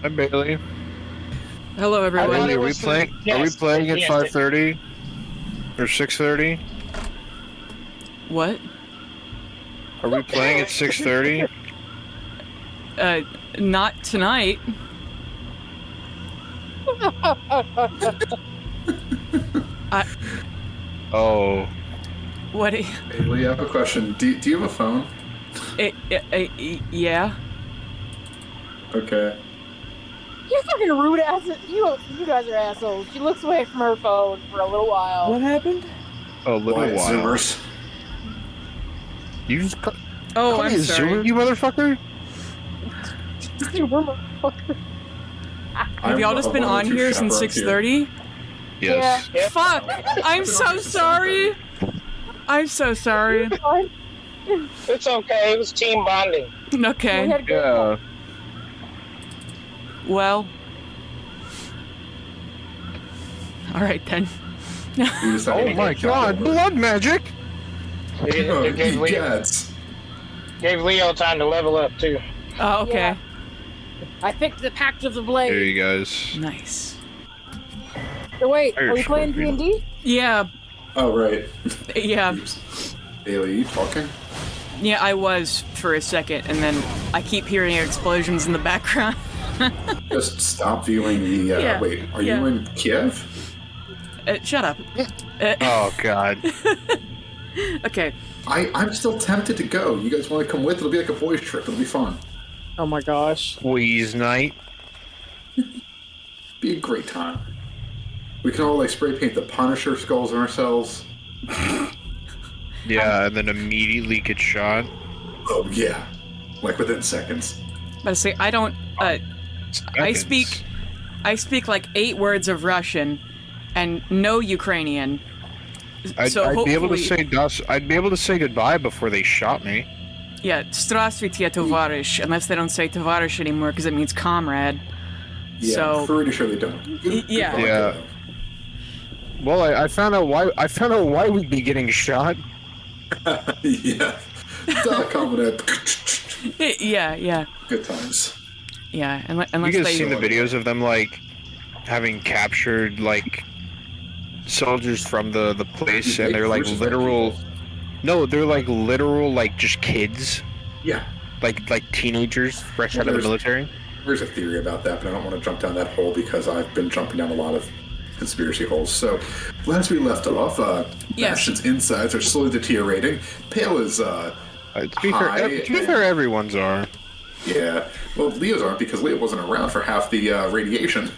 Hi, Bailey. Hello, everyone. Bailey, are we playing at 5:30 or 6:30? What? Are we playing at 6:30? Not tonight. Oh. What? Bailey, I have a question. Do you have a phone? Yeah. Okay. You fucking rude asses. You guys are assholes. She looks away from her phone for a little while. What happened? A little Why, while. Zoomers? You just call I'm me a sorry. Zoomer, you motherfucker? Have y'all just been on here since 6:30? Yes. Yeah. Fuck! I'm so sorry. I'm so sorry. It's okay. It was team bonding. Okay. Yeah. Well. All right then. Oh my god, blood magic! It gave Leo time to level up too. Oh, okay. Yeah. I picked the Pact of the Blade. There you guys. Nice. So wait, are we Irish playing Scorpion. D&D? Yeah. Oh, right. Yeah. Bailey, are you talking? Yeah. I was for a second, and then I keep hearing explosions in the background. Just stop viewing the... Yeah, Wait, are yeah. you in Kiev? Shut up. Oh god. Okay. I'm still tempted to go. You guys want to come with? It'll be like a boys' trip. It'll be fun. Oh my gosh. Squeeze night. Be a great time. We can all like spray paint the Punisher skulls on ourselves. Yeah, and then immediately get shot. Oh yeah, like within seconds. But say I don't. I speak like 8 words of Russian, and no Ukrainian. I'd be able to say I'd be able to say goodbye before they shot me. Yeah, здравствуйте, товарищ, unless they don't say товарищ anymore because it means comrade. Yeah, So- I'm pretty sure they don't. Yeah. Yeah. Well, I found out why we'd be getting shot. Yeah. Combat. Yeah. Good times. Yeah, You unless guys they... seen the videos of them like having captured like soldiers from the place, and they're like literal. No, they're like literal like just kids, Yeah. like teenagers fresh out of the military. There's a theory about that, but I don't want to jump down that hole because I've been jumping down a lot of conspiracy holes. So, last we left off, Yes. Bastion's insides are slowly deteriorating. Pale is, To be high. fair, everyone's are. Yeah. Well, Leo's aren't because Leo wasn't around for half the radiation.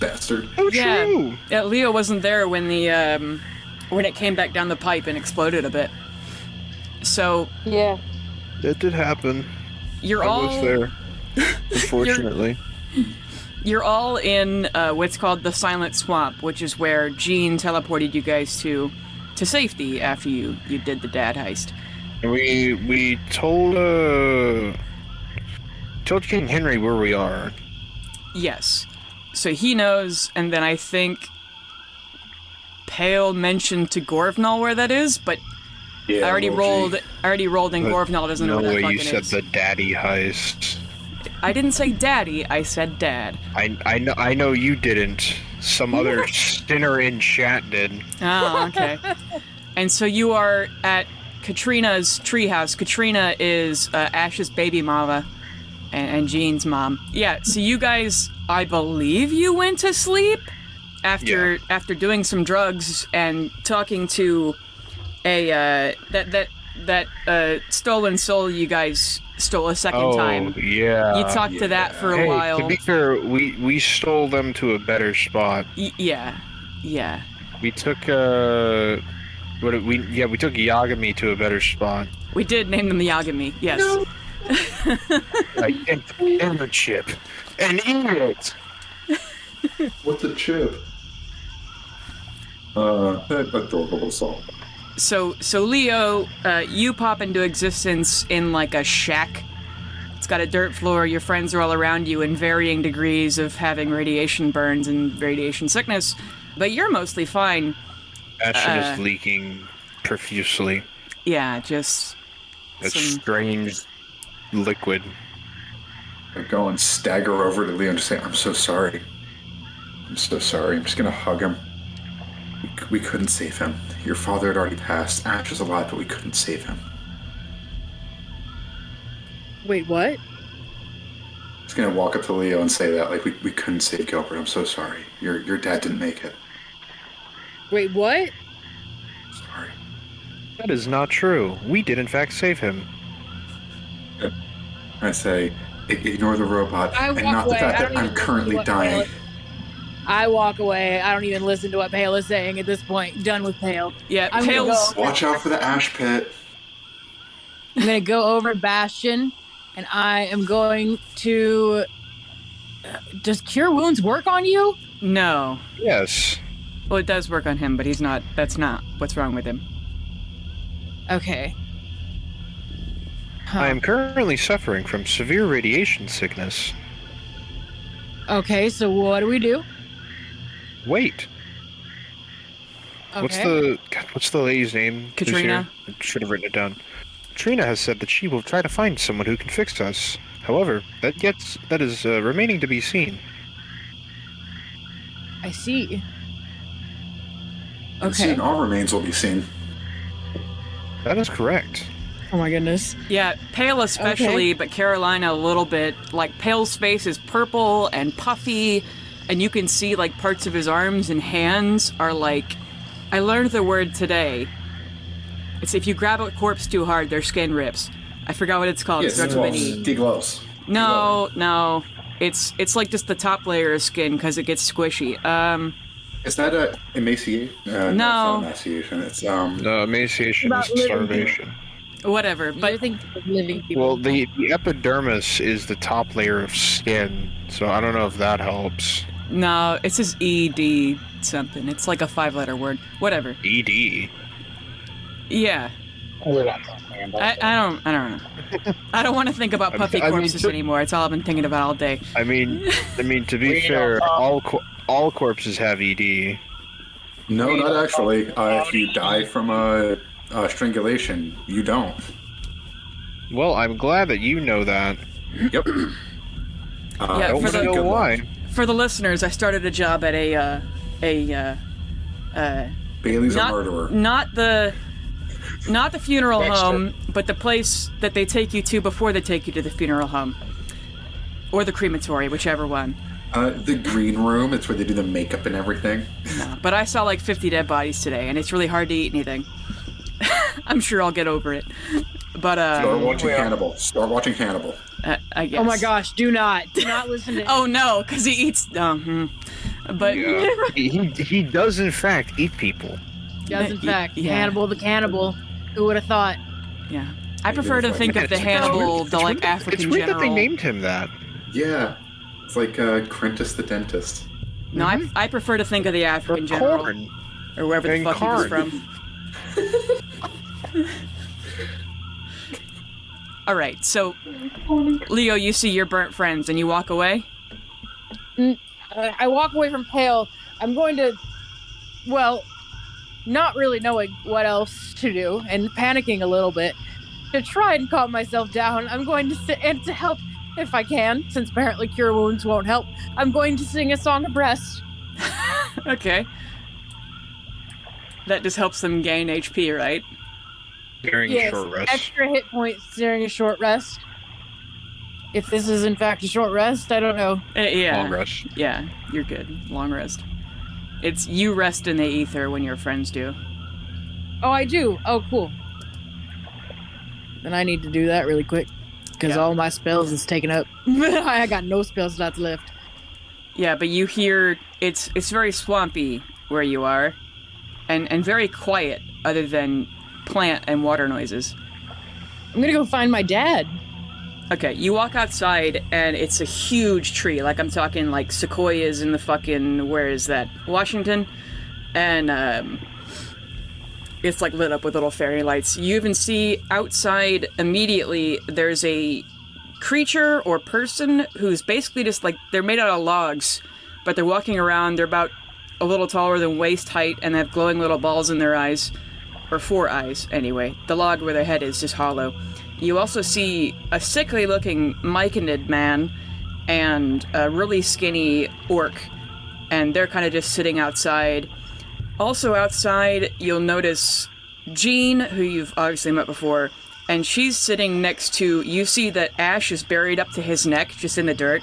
Bastard. Oh, Yeah. true. Yeah, Leo wasn't there when when it came back down the pipe and exploded a bit. So Yeah. That did happen. you're I all was there. Unfortunately. you're all in what's called the Silent Swamp, which is where Jean teleported you guys to safety after you did the dad heist. And we told King Henry where we are. Yes. So he knows, and then I think Pale mentioned to Gorvnal where that is, but Yeah. I already rolled, and But Gorvnal doesn't know No where that way fucking you said is. the daddy heist. I didn't say daddy, I said dad. I know you didn't. Some other sinner in chat did. Oh, okay. And so you are at Katrina's treehouse. Katrina is Ash's baby mama and Jean's mom. Yeah, so you guys, I believe you went to sleep after doing some drugs and talking to a that stolen soul you guys stole a second time. Yeah. You talked to that for a Hey, while. to be fair, we stole them to a better spot. Yeah. We took we took Yagami to a better spot. We did name them Yagami, yes. Like and a chip. And eat it. What's a chip? Adorable little song. So Leo, you pop into existence in like a shack. It's got a dirt floor. Your friends are all around you in varying degrees of having radiation burns and radiation sickness, but you're mostly fine. Action is leaking profusely. Yeah, just A some... strange liquid. I go and stagger over to Leo and just say, I'm so sorry. I'm so sorry. I'm just going to hug him. We couldn't save him. Your father had already passed. Ash is alive, but we couldn't save him. Wait, what? I'm just going to walk up to Leo and say that, like, we couldn't save Gilbert. I'm so sorry. Your dad didn't make it. Wait, what? Sorry. That is not true. We did in fact save him. I say, ignore the robot, I and walk not the away. fact I that don't I'm even listen currently to what dying. I walk away. I don't even listen to what Pale is saying at this point. Done with Pale. Yeah, I'm gonna Pale's... go- Watch out for the ash pit. I'm gonna go over to Bastion, and I am going to. Does Cure Wounds work on you? No. Yes. Well, it does work on him, but he's not... That's not what's wrong with him. Okay. Huh. I am currently suffering from severe radiation sickness. Okay, so what do we do? Wait. Okay. What's the lady's name? who's Katrina. here? I should have written it down. Katrina has said that she will try to find someone who can fix us. However, that is remaining to be seen. I see. And Okay. soon all remains will be seen. That is correct. Oh my goodness. Yeah, Pale especially, Okay. but Carolina a little bit. Like, Pale's face is purple and puffy, and you can see, like, parts of his arms and hands are like... I learned the word today. It's if you grab a corpse too hard, their skin rips. I forgot what it's called. It starts with an E. Deglows. No. It's like just the top layer of skin, because it gets squishy. Is that a emaciation? No. It's not emaciation. It's No, emaciation About is living starvation. Whatever, But I but... think of living people. Well, the epidermis is the top layer of skin, so I don't know if that helps. No, it's just ED something. It's like a 5-letter word. Whatever. ED. Yeah. We're not talking about I don't know. I don't want to think about puffy I mean, corpses to- anymore. It's all I've been thinking about all day. I mean, to be We fair, don't all corpses have ED. no, not actually. If you die from a strangulation, you don't. Well, I'm glad that you know that. Yep. Yeah, I don't for want the- to know why. For the listeners, I started a job at Bailey's a murderer. not the funeral Dexter. home, but the place that they take you to before they take you to the funeral home, or the crematory, whichever one. The green room. It's where they do the makeup and everything. But I saw like 50 dead bodies today, and it's really hard to eat anything. I'm sure I'll get over it. But Start watching will. Hannibal. Start watching Hannibal. I guess. Oh my gosh, do not listen to Oh no, because he eats. But Yeah. he does in fact eat people. Does in fact. Yeah. Hannibal the cannibal. Who would have thought? yeah, I prefer to it's think like- of the It's Hannibal, weird- the it's like weird- African It's weird general. that they named him that. Yeah. It's like Quintus the dentist. No, I prefer to think of the African general, Corn. or wherever the And fuck he was corn. from. All right, so Leo, you see your burnt friends, and you walk away. I walk away from Pale. I'm going to, well, not really knowing what else to do and panicking a little bit. To try and calm myself down, I'm going to sit and to help if I can, since apparently cure wounds won't help. I'm going to sing a song of rest. Okay. That just helps them gain HP, right? During a Yes, short rest. extra hit points during a short rest. If this is in fact a short rest, I don't know. Yeah. Long rest. Yeah, you're good. Long rest. It's you rest in the ether when your friends do. Oh, I do. Oh, cool. Then I need to do that really quick because Yeah. all my spells is taken up. I got no spell slots left. Yeah, but you hear it's very swampy where you are, and very quiet other than plant and water noises. I'm gonna go find my dad. Okay, you walk outside and it's a huge tree. Like I'm talking like sequoias in the fucking where is that? Washington, and it's like lit up with little fairy lights. You even see outside immediately there's a creature or person who's basically just like they're made out of logs, but they're walking around. They're about a little taller than waist height and they have glowing little balls in their eyes. or 4 eyes, anyway. The log where their head is just hollow. You also see a sickly-looking myconid man and a really skinny orc, and they're kind of just sitting outside. Also outside, you'll notice Jean, who you've obviously met before, and she's sitting next to... You see that Ash is buried up to his neck, just in the dirt,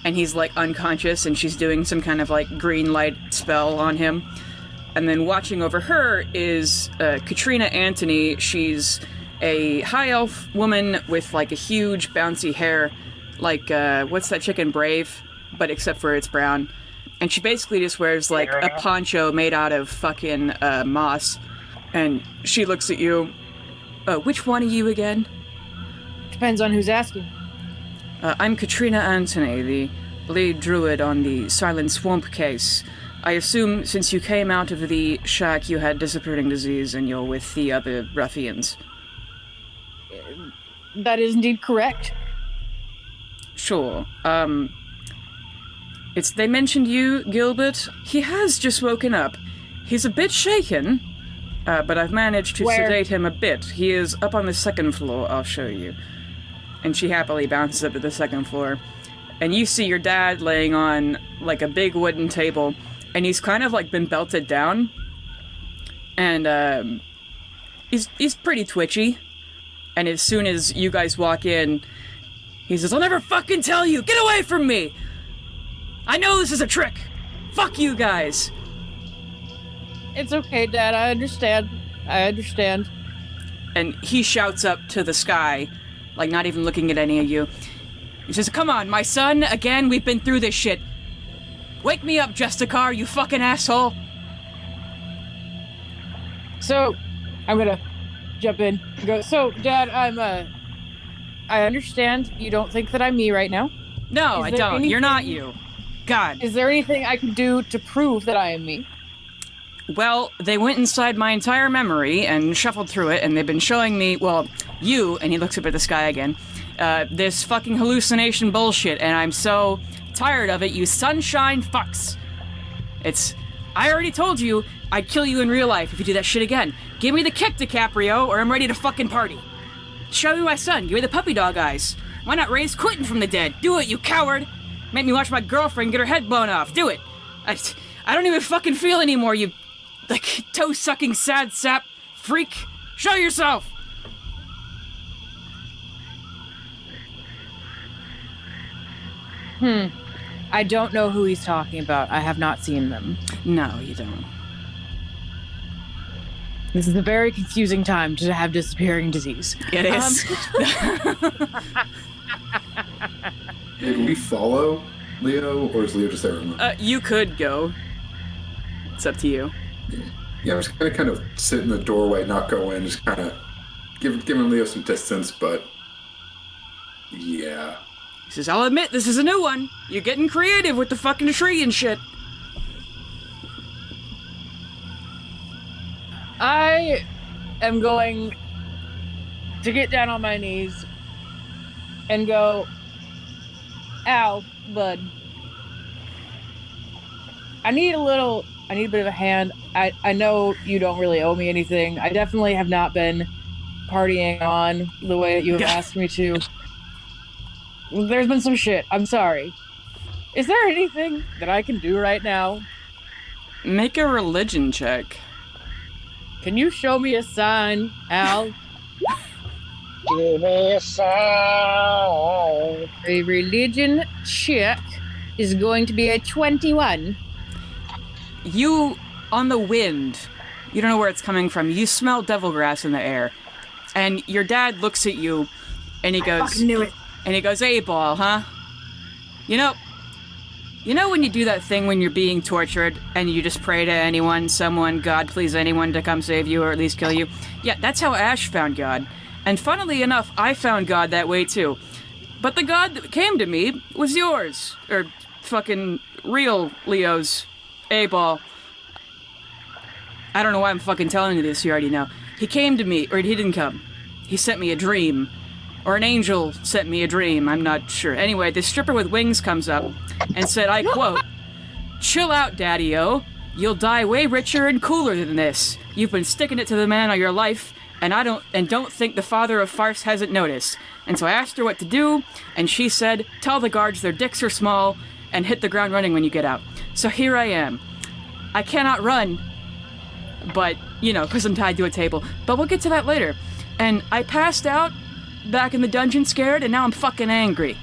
and he's, like, unconscious, and she's doing some kind of, like, green light spell on him. And then watching over her is Katrina Antony. She's a high elf woman with, like, a huge bouncy hair, like, what's that chicken, Brave? But except for it's brown. And she basically just wears, like, a poncho made out of fucking moss. And she looks at you. Which one are you again? Depends on who's asking. I'm Katrina Antony, the lead druid on the Silent Swamp case. I assume since you came out of the shack you had disappearing disease and you're with the other ruffians. That is indeed correct. Sure. They mentioned you, Gilbert. He has just woken up. He's a bit shaken, but I've managed to sedate him a bit. He is up on the 2nd floor, I'll show you. And she happily bounces up to the 2nd floor. And you see your dad laying on, like, a big wooden table, and he's kind of, like, been belted down. And, he's pretty twitchy. And as soon as you guys walk in, he says, "I'll never fucking tell you! Get away from me! I know this is a trick! Fuck you guys!" It's okay, Dad. I understand. And he shouts up to the sky, like not even looking at any of you. He says, "Come on, my son, again, we've been through this shit. Wake me up, Justicar, you fucking asshole." So, I'm gonna jump in and go, "So, Dad, I understand you don't think that I'm me right now. No, I don't. You're not you. God. Is there anything I can do to prove that I am me?" Well, they went inside my entire memory and shuffled through it, and they've been showing me, well, you, and he looks up at the sky again, this fucking hallucination bullshit, and I'm so tired of it, you sunshine fucks. I already told you I'd kill you in real life if you do that shit again. Give me the kick, DiCaprio, or I'm ready to fucking party. Show me my son, give me the puppy dog eyes. Why not raise Quentin from the dead? Do it, you coward! Make me watch my girlfriend get her head blown off. Do it! I don't even fucking feel anymore, you, like, toe-sucking sad sap freak. Show yourself! I don't know who he's talking about. I have not seen them. No, you don't. This is a very confusing time to have disappearing disease. It is. Did we follow Leo, or is Leo just there? You could go. It's up to you. Yeah, I'm just gonna kind of sit in the doorway, not go in, just kind of giving Leo some distance, but yeah. He says, "I'll admit, this is a new one. You're getting creative with the fucking tree and shit." I am going to get down on my knees and go, "Ow, bud. I need a bit of a hand. I know you don't really owe me anything. I definitely have not been partying on the way that you have asked me to. There's been some shit. I'm sorry. Is there anything that I can do right now?" Make a religion check. Can you show me a sign, Al? Give me a sign. A religion check is going to be a 21. You, on the wind, you don't know where it's coming from. You smell devil grass in the air. And your dad looks at you, and he goes... I fucking knew it. And he goes, "Hey, ball, huh? You know when you do that thing when you're being tortured, and you just pray to anyone, someone, God, please anyone to come save you, or at least kill you? Yeah, that's how Ash found God. And funnily enough, I found God that way too. But the God that came to me was yours. Or fucking real Leo's. A-ball. I don't know why I'm fucking telling you this, you already know. He came to me, or he didn't come. He sent me a dream. Or an angel sent me a dream, I'm not sure. Anyway, this stripper with wings comes up and said, I quote, 'Chill out, Daddy-o. You'll die way richer and cooler than this. You've been sticking it to the man all your life, and don't think the father of farce hasn't noticed. And so I asked her what to do, and she said, tell the guards their dicks are small, and hit the ground running when you get out. So here I am. I cannot run, but, because I'm tied to a table. But we'll get to that later. And I passed out back in the dungeon scared, and now I'm fucking angry.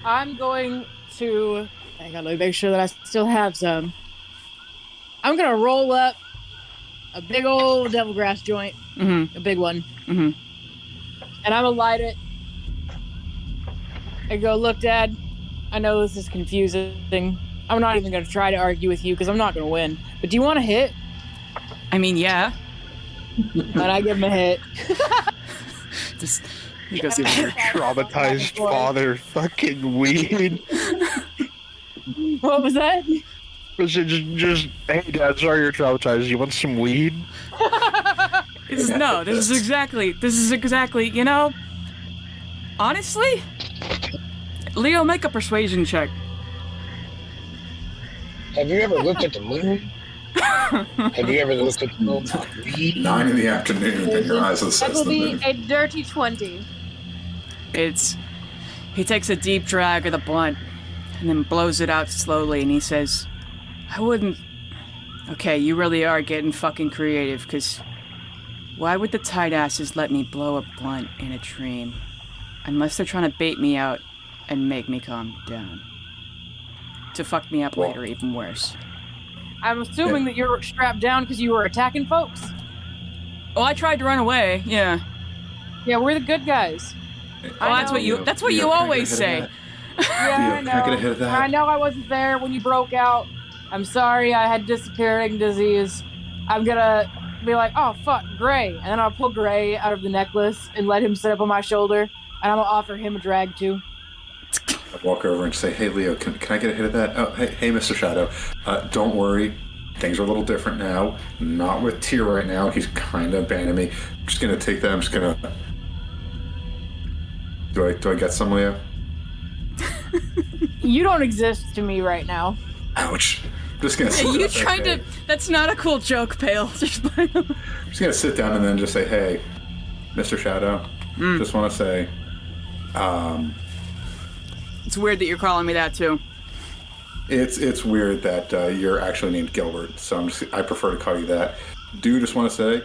I'm going to... Hang on, let me make sure that I still have some. I'm going to roll up a big old devil grass joint. Mm-hmm. A big one. Mm-hmm. And I'm going to light it. And go, look, Dad, I know this is confusing. I'm not even going to try to argue with you because I'm not going to win. But do you want a hit? I mean, yeah. And I give him a hit. He goes, your traumatized father fucking weed. What was that? Just, hey, Dad, sorry you're traumatized. You want some weed? This is exactly, honestly, Leo, make a persuasion check. Have you ever looked at the moon? Have you ever looked at the moon? 9 in the afternoon, and your eyes assess That will the be moon. a dirty 20. He takes a deep drag of the blunt and then blows it out slowly, and he says, okay, you really are getting fucking creative, because why would the tight asses let me blow a blunt in a dream? Unless they're trying to bait me out and make me calm down. To fuck me up later, even worse. I'm assuming that you're strapped down because you were attacking folks. Oh, I tried to run away, yeah. Yeah, we're the good guys. Oh, that's what you always say. Yeah, I know. Can I get a hit of that? I know I wasn't there when you broke out. I'm sorry, I had disappearing disease. I'm gonna be like, oh fuck, Gray. And then I'll pull Gray out of the necklace and let him sit up on my shoulder. And I'm gonna offer him a drag too. I walk over and say, hey, Leo, can I get a hit of that? Oh, hey, Mr. Shadow. Don't worry. Things are a little different now. Not with Tyr right now. He's kind of abandoning me. I'm just going to take that. I'm just going to... Do I get some, Leo? You don't exist to me right now. Ouch. I'm just going to Yeah, you trying to... That's not a cool joke, Pale. I'm just going to sit down and then just say, hey, Mr. Shadow, just want to say... It's weird that you're calling me that, too. It's weird that you're actually named Gilbert, so I prefer to call you that. Do just want to say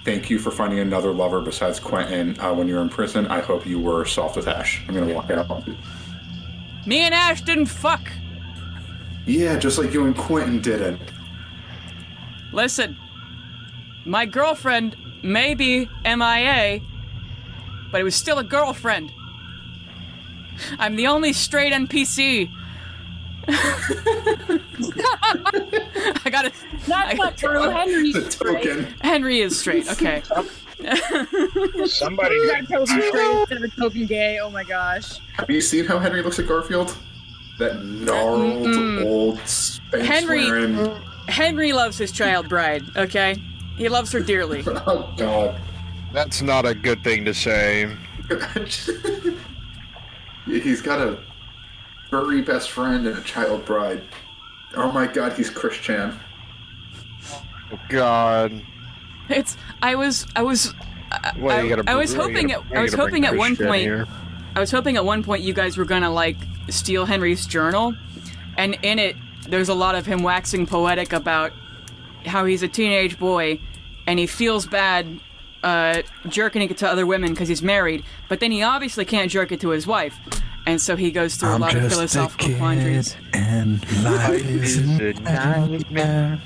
thank you for finding another lover besides Quentin when you were in prison. I hope you were soft with Ash. I'm going to walk out. Me and Ash didn't fuck. Yeah, just like you and Quentin didn't. Listen, my girlfriend may be MIA, but it was still a girlfriend. I'm the only straight NPC. I gotta. That's not true. Henry's The token. Henry is straight. Okay. Somebody. You got a token straight instead of a token gay. Oh my gosh. Have you seen how Henry looks at Garfield? That gnarled old Spanx-wearing... Henry loves his child bride. Okay, he loves her dearly. Oh God. That's not a good thing to say. He's got a furry best friend and a child bride. Oh my God, he's Christian. Oh, God. I was hoping at one point you guys were gonna like steal Henry's journal, and in it there's a lot of him waxing poetic about how he's a teenage boy and he feels bad jerking it to other women because he's married, but then he obviously can't jerk it to his wife, and so he goes through a lot of philosophical quandaries. And life is a nightmare.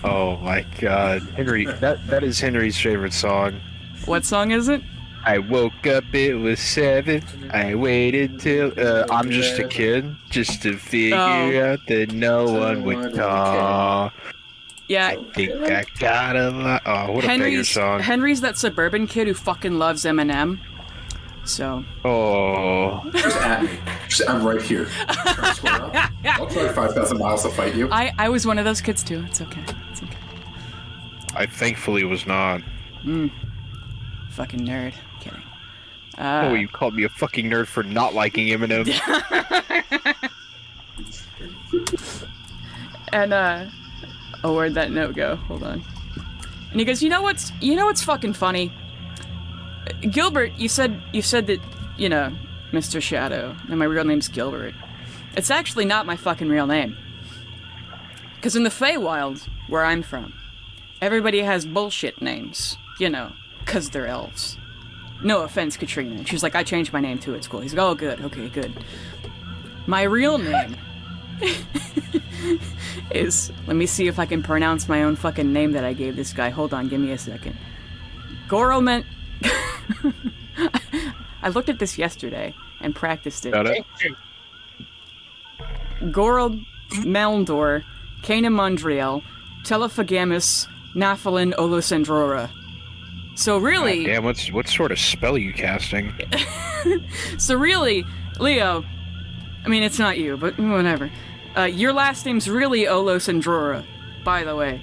Oh my God, Henry! That is Henry's favorite song. What song is it? I woke up, it was 7. I waited till I'm just a kid, just to figure out that no one would call. Yeah. I think I got a lot. Oh, what a banger song. Henry's that suburban kid who fucking loves Eminem. So. Oh. Just at me. I'm right here. I'll drive 5,000 miles to fight you. I was one of those kids too. It's okay. I thankfully was not. Fucking nerd. Kidding. Oh, you called me a fucking nerd for not liking Eminem. And oh, where'd that note go? Hold on. And he goes, you know what's fucking funny? Gilbert, you said that, you know, Mr. Shadow, and my real name's Gilbert. It's actually not my fucking real name. Because in the Feywild, where I'm from, everybody has bullshit names, you know, because they're elves. No offense, Katrina. And she's like, I changed my name too, it's cool. He's like, oh, good, okay, good. My real name is, let me see if I can pronounce my own fucking name that I gave this guy. Hold on, give me a second. Gorelment. I looked at this yesterday and practiced it. Got it? Gorel Meldor, Cana Mondriel, Telefagamus, Naphalin Olosandrora. So really... Damn, what sort of spell are you casting? So really, Leo, I mean, it's not you, but whatever. Your last name's really Olosandrora, by the way.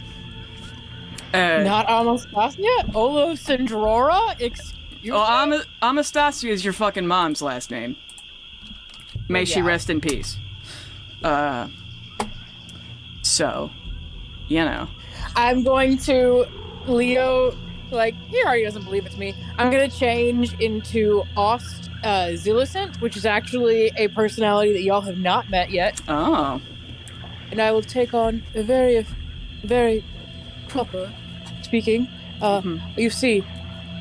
Not Anastasia? Olosandrora? Excuse me? Amastasia is your fucking mom's last name. May she rest in peace. So, you know. I'm going to, Leo, like, he already doesn't believe it's me. I'm going to change into Ost Zillicent, which is actually a personality that y'all have not met yet. Oh. And I will take on a very, very proper speaking. You see.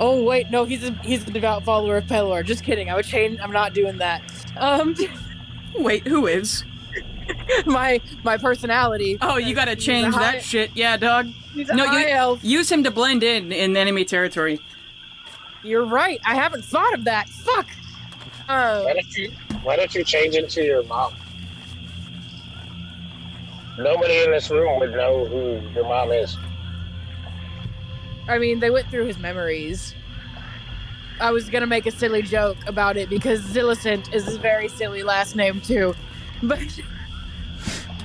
Oh, wait, no, he's a devout follower of Pelor. Just kidding. I would change. I'm not doing that. Wait, who is? my personality. Oh, you gotta change that shit. Yeah, dog. No, you use him to blend in enemy territory. You're right. I haven't thought of that. Fuck. Why don't you change into your mom? Nobody in this room would know who your mom is. I mean, they went through his memories. I was gonna make a silly joke about it because Zillicent is a very silly last name too, but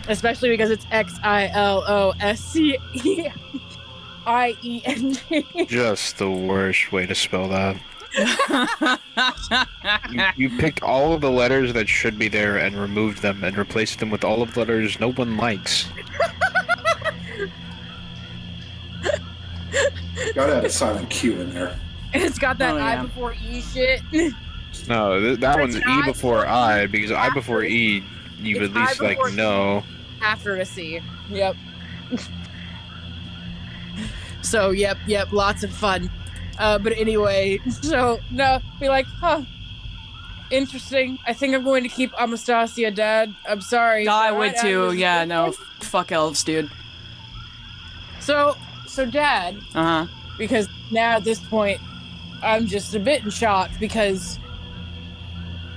especially because it's Xiloscieing. Just the worst way to spell that. you picked all of the letters that should be there and removed them and replaced them with all of the letters no one likes. Gotta add a silent Q in there. It's got that I before E shit. No, that one's E before I, because I before E, you at least like know. After a C. Yep. So, yep, lots of fun. But anyway, so, no, be like, interesting. I think I'm going to keep Amastasia, Dad. I'm sorry. I would too, yeah, no, fuck elves, dude. So, Dad. Uh-huh. Because now at this point, I'm just a bit in shock because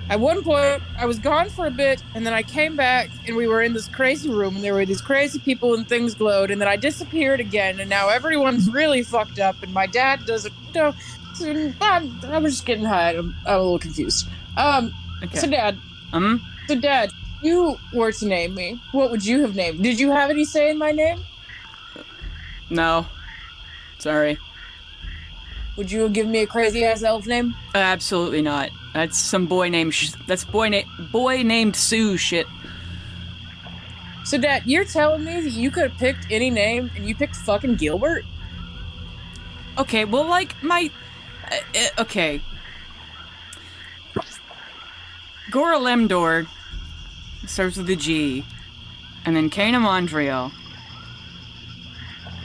at one point I was gone for a bit and then I came back and we were in this crazy room and there were these crazy people and things glowed and then I disappeared again and now everyone's really fucked up and my dad doesn't know. I'm just getting high. I'm a little confused. Okay. So Dad. So Dad, if you were to name me, what would you have named? Did you have any say in my name? No. Sorry. Would you give me a crazy ass elf name? Absolutely not. That's some boy named boy named Sue shit. So Dad, you're telling me that you could have picked any name and you picked fucking Gilbert? Okay, well, like okay. Goralemdor starts with a G, and then Cana Mondriel.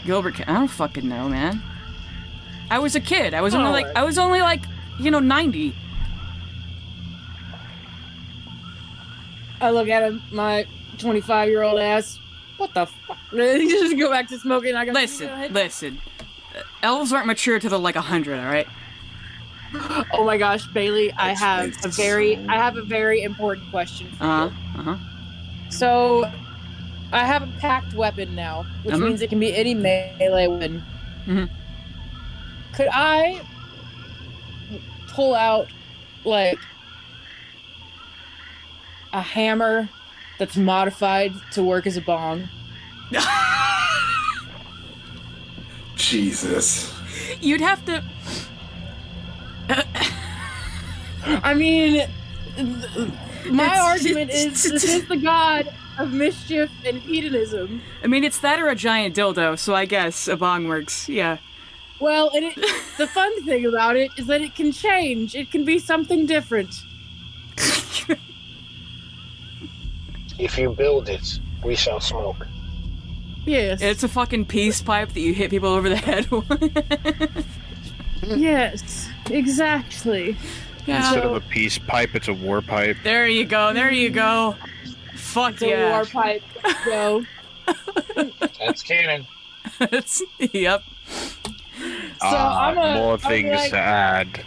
Gilbert, I don't fucking know, man. I was a kid. I was only like, 90. I look at him, my 25-year-old ass. What the fuck? Just go back to smoking. I go, Listen. Elves aren't mature till they're like 100, all right? Oh my gosh, Bailey, I have a very important question for you. So, I have a packed weapon now, which means it can be any melee weapon. Could I pull out, like, a hammer that's modified to work as a bong? Jesus. You'd have to... I mean, my argument is, this is the god of mischief and hedonism. I mean, it's that or a giant dildo, so I guess a bong works. Yeah. Well, and the fun thing about it is that it can change. It can be something different. If you build it, we shall smoke. Yes. It's a fucking peace pipe that you hit people over the head with. Yes, exactly. Yeah. Instead of a peace pipe, it's a war pipe. There you go. There you go. Fuck It's a war pipe. Go. That's canon. Yep. So I'm more gonna things be like, to add.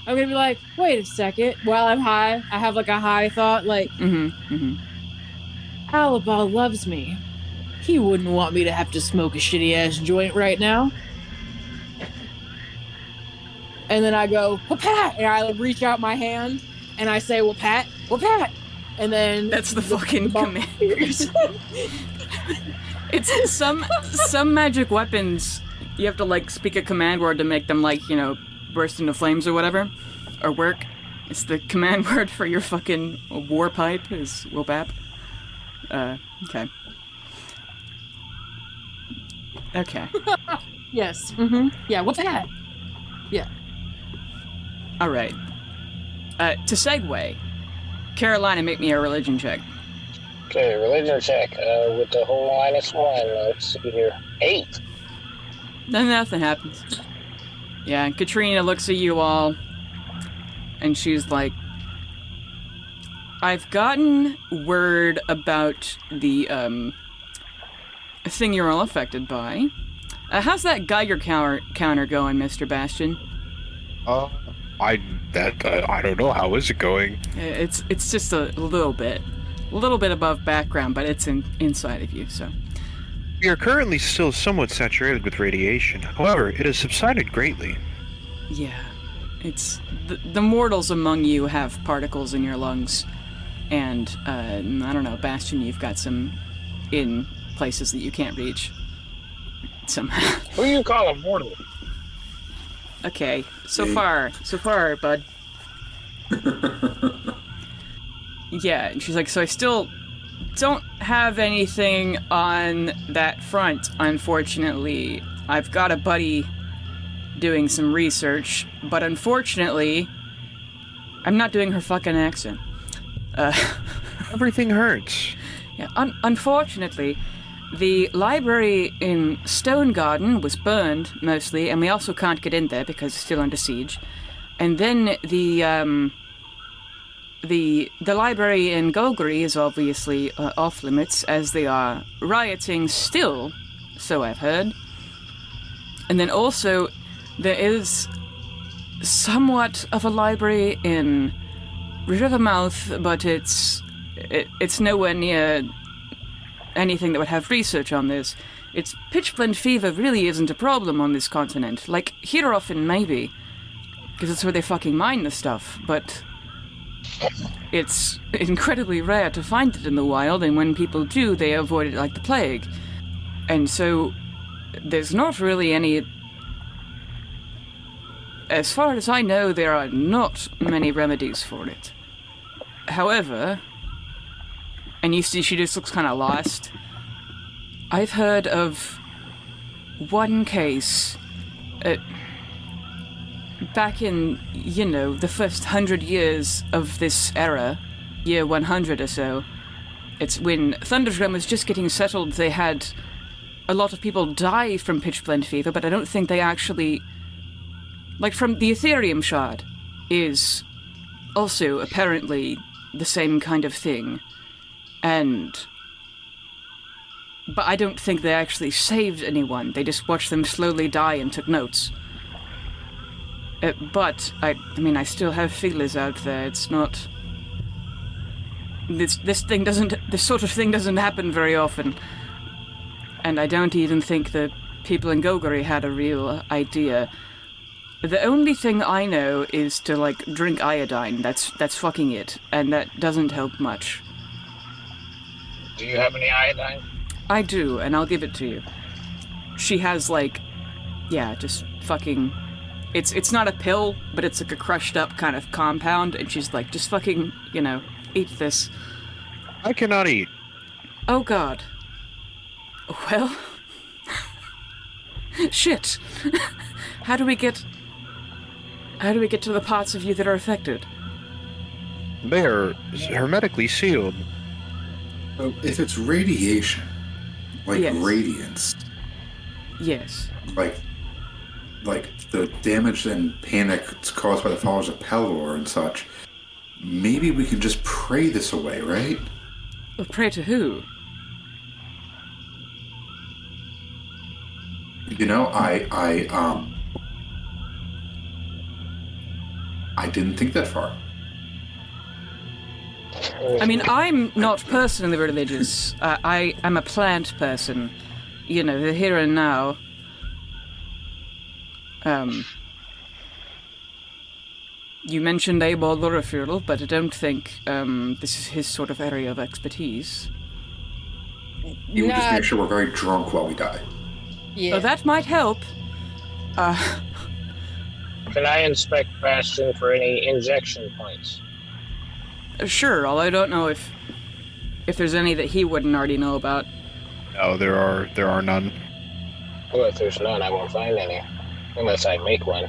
I'm gonna be like, wait a second. While I'm high, I have like a high thought, like, Alabal loves me. He wouldn't want me to have to smoke a shitty ass joint right now. And then I go, well, Pat, and I reach out my hand and I say, well, Pat, and then That's the fucking bong command. appears. It's some magic weapons. You have to like speak a command word to make them like, you know, burst into flames or whatever, or work. It's the command word for your fucking war pipe is whoopap. Okay. Okay. Yes. Yeah, what's that? Yeah. All right. To segue, Carolina, make me a religion check. Okay, religion check. With the whole -1. Let's see here. 8. Then nothing happens. Yeah, and Katrina looks at you all, and she's like, I've gotten word about the, thing you're all affected by. How's that Geiger counter going, Mr. Bastion? I don't know. How is it going? It's just a little bit above background, but it's inside of you, so. We are currently still somewhat saturated with radiation. However, it has subsided greatly. Yeah, it's the mortals among you have particles in your lungs, and I don't know, Bastion, you've got some in places that you can't reach somehow. Who you call a mortal? Okay, so far, bud. Yeah, and she's like, so I still don't have anything on that front, unfortunately. I've got a buddy doing some research, but unfortunately, I'm not doing her fucking accent. Everything hurts. Yeah, unfortunately, the library in Stone Garden was burned, mostly, and we also can't get in there because it's still under siege. And then the library in Golgari is obviously off limits, as they are rioting still, so I've heard. And then also, there is somewhat of a library in Rivermouth, but it's nowhere near anything that would have research on this. It's pitchblende fever really isn't a problem on this continent. Like, here often maybe, because it's where they fucking mine the stuff, but it's incredibly rare to find it in the wild, and when people do, they avoid it like the plague. And so, there's not really any... As far as I know, there are not many remedies for it. However, and you see she just looks kind of lost, I've heard of one case back in, you know, the first 100 years of this era, year 100 or so. It's when Thunderdrum was just getting settled, they had a lot of people die from pitchblende fever, but I don't think they actually... Like, from the Ethereum shard is also apparently the same kind of thing. But I don't think they actually saved anyone. They just watched them slowly die and took notes. But, I mean, I still have feelers out there. It's not... This sort of thing doesn't happen very often. And I don't even think the people in Golgari had a real idea. The only thing I know is to, like, drink iodine. That's fucking it. And that doesn't help much. Do you have any iodine? I do, and I'll give it to you. She has, like... Yeah, just fucking... It's not a pill, but it's like a crushed up kind of compound, and she's like, just fucking, you know, eat this. I cannot eat. Oh God. Well... Shit! How do we get to the parts of you that are affected? They are hermetically sealed. So if it's radiation, like Yes. radiance, Yes. like the damage and pain that's caused by the followers of Pelor and such, maybe we can just pray this away, right? Well, pray to who? You know, I didn't think that far. I mean, I'm not personally religious. I'm a plant person. You know, the here and now. You mentioned Abel Lorafirl, but I don't think this is his sort of area of expertise. You would just make sure we're very drunk while we die. Yeah. Oh, that might help. Can I inspect Bastion for any injection points? Sure, although I don't know if there's any that he wouldn't already know about. No, there are none. Well, if there's none, I won't find any. Unless I make one.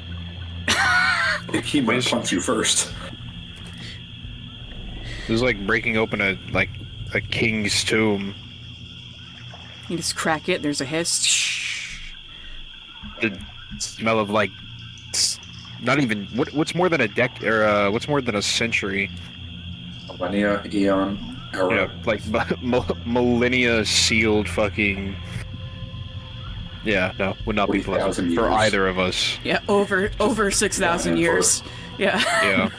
He might punch you first. This is like breaking open a king's tomb. You just crack it, there's a hiss. Shh. The smell of like not even what's more than a what's more than a century? Millennia, eon, era. Yeah, like millennia sealed fucking. Yeah, no, would not be pleasant 40,000 for years. either of us. Yeah, over 6,000 years. Yeah.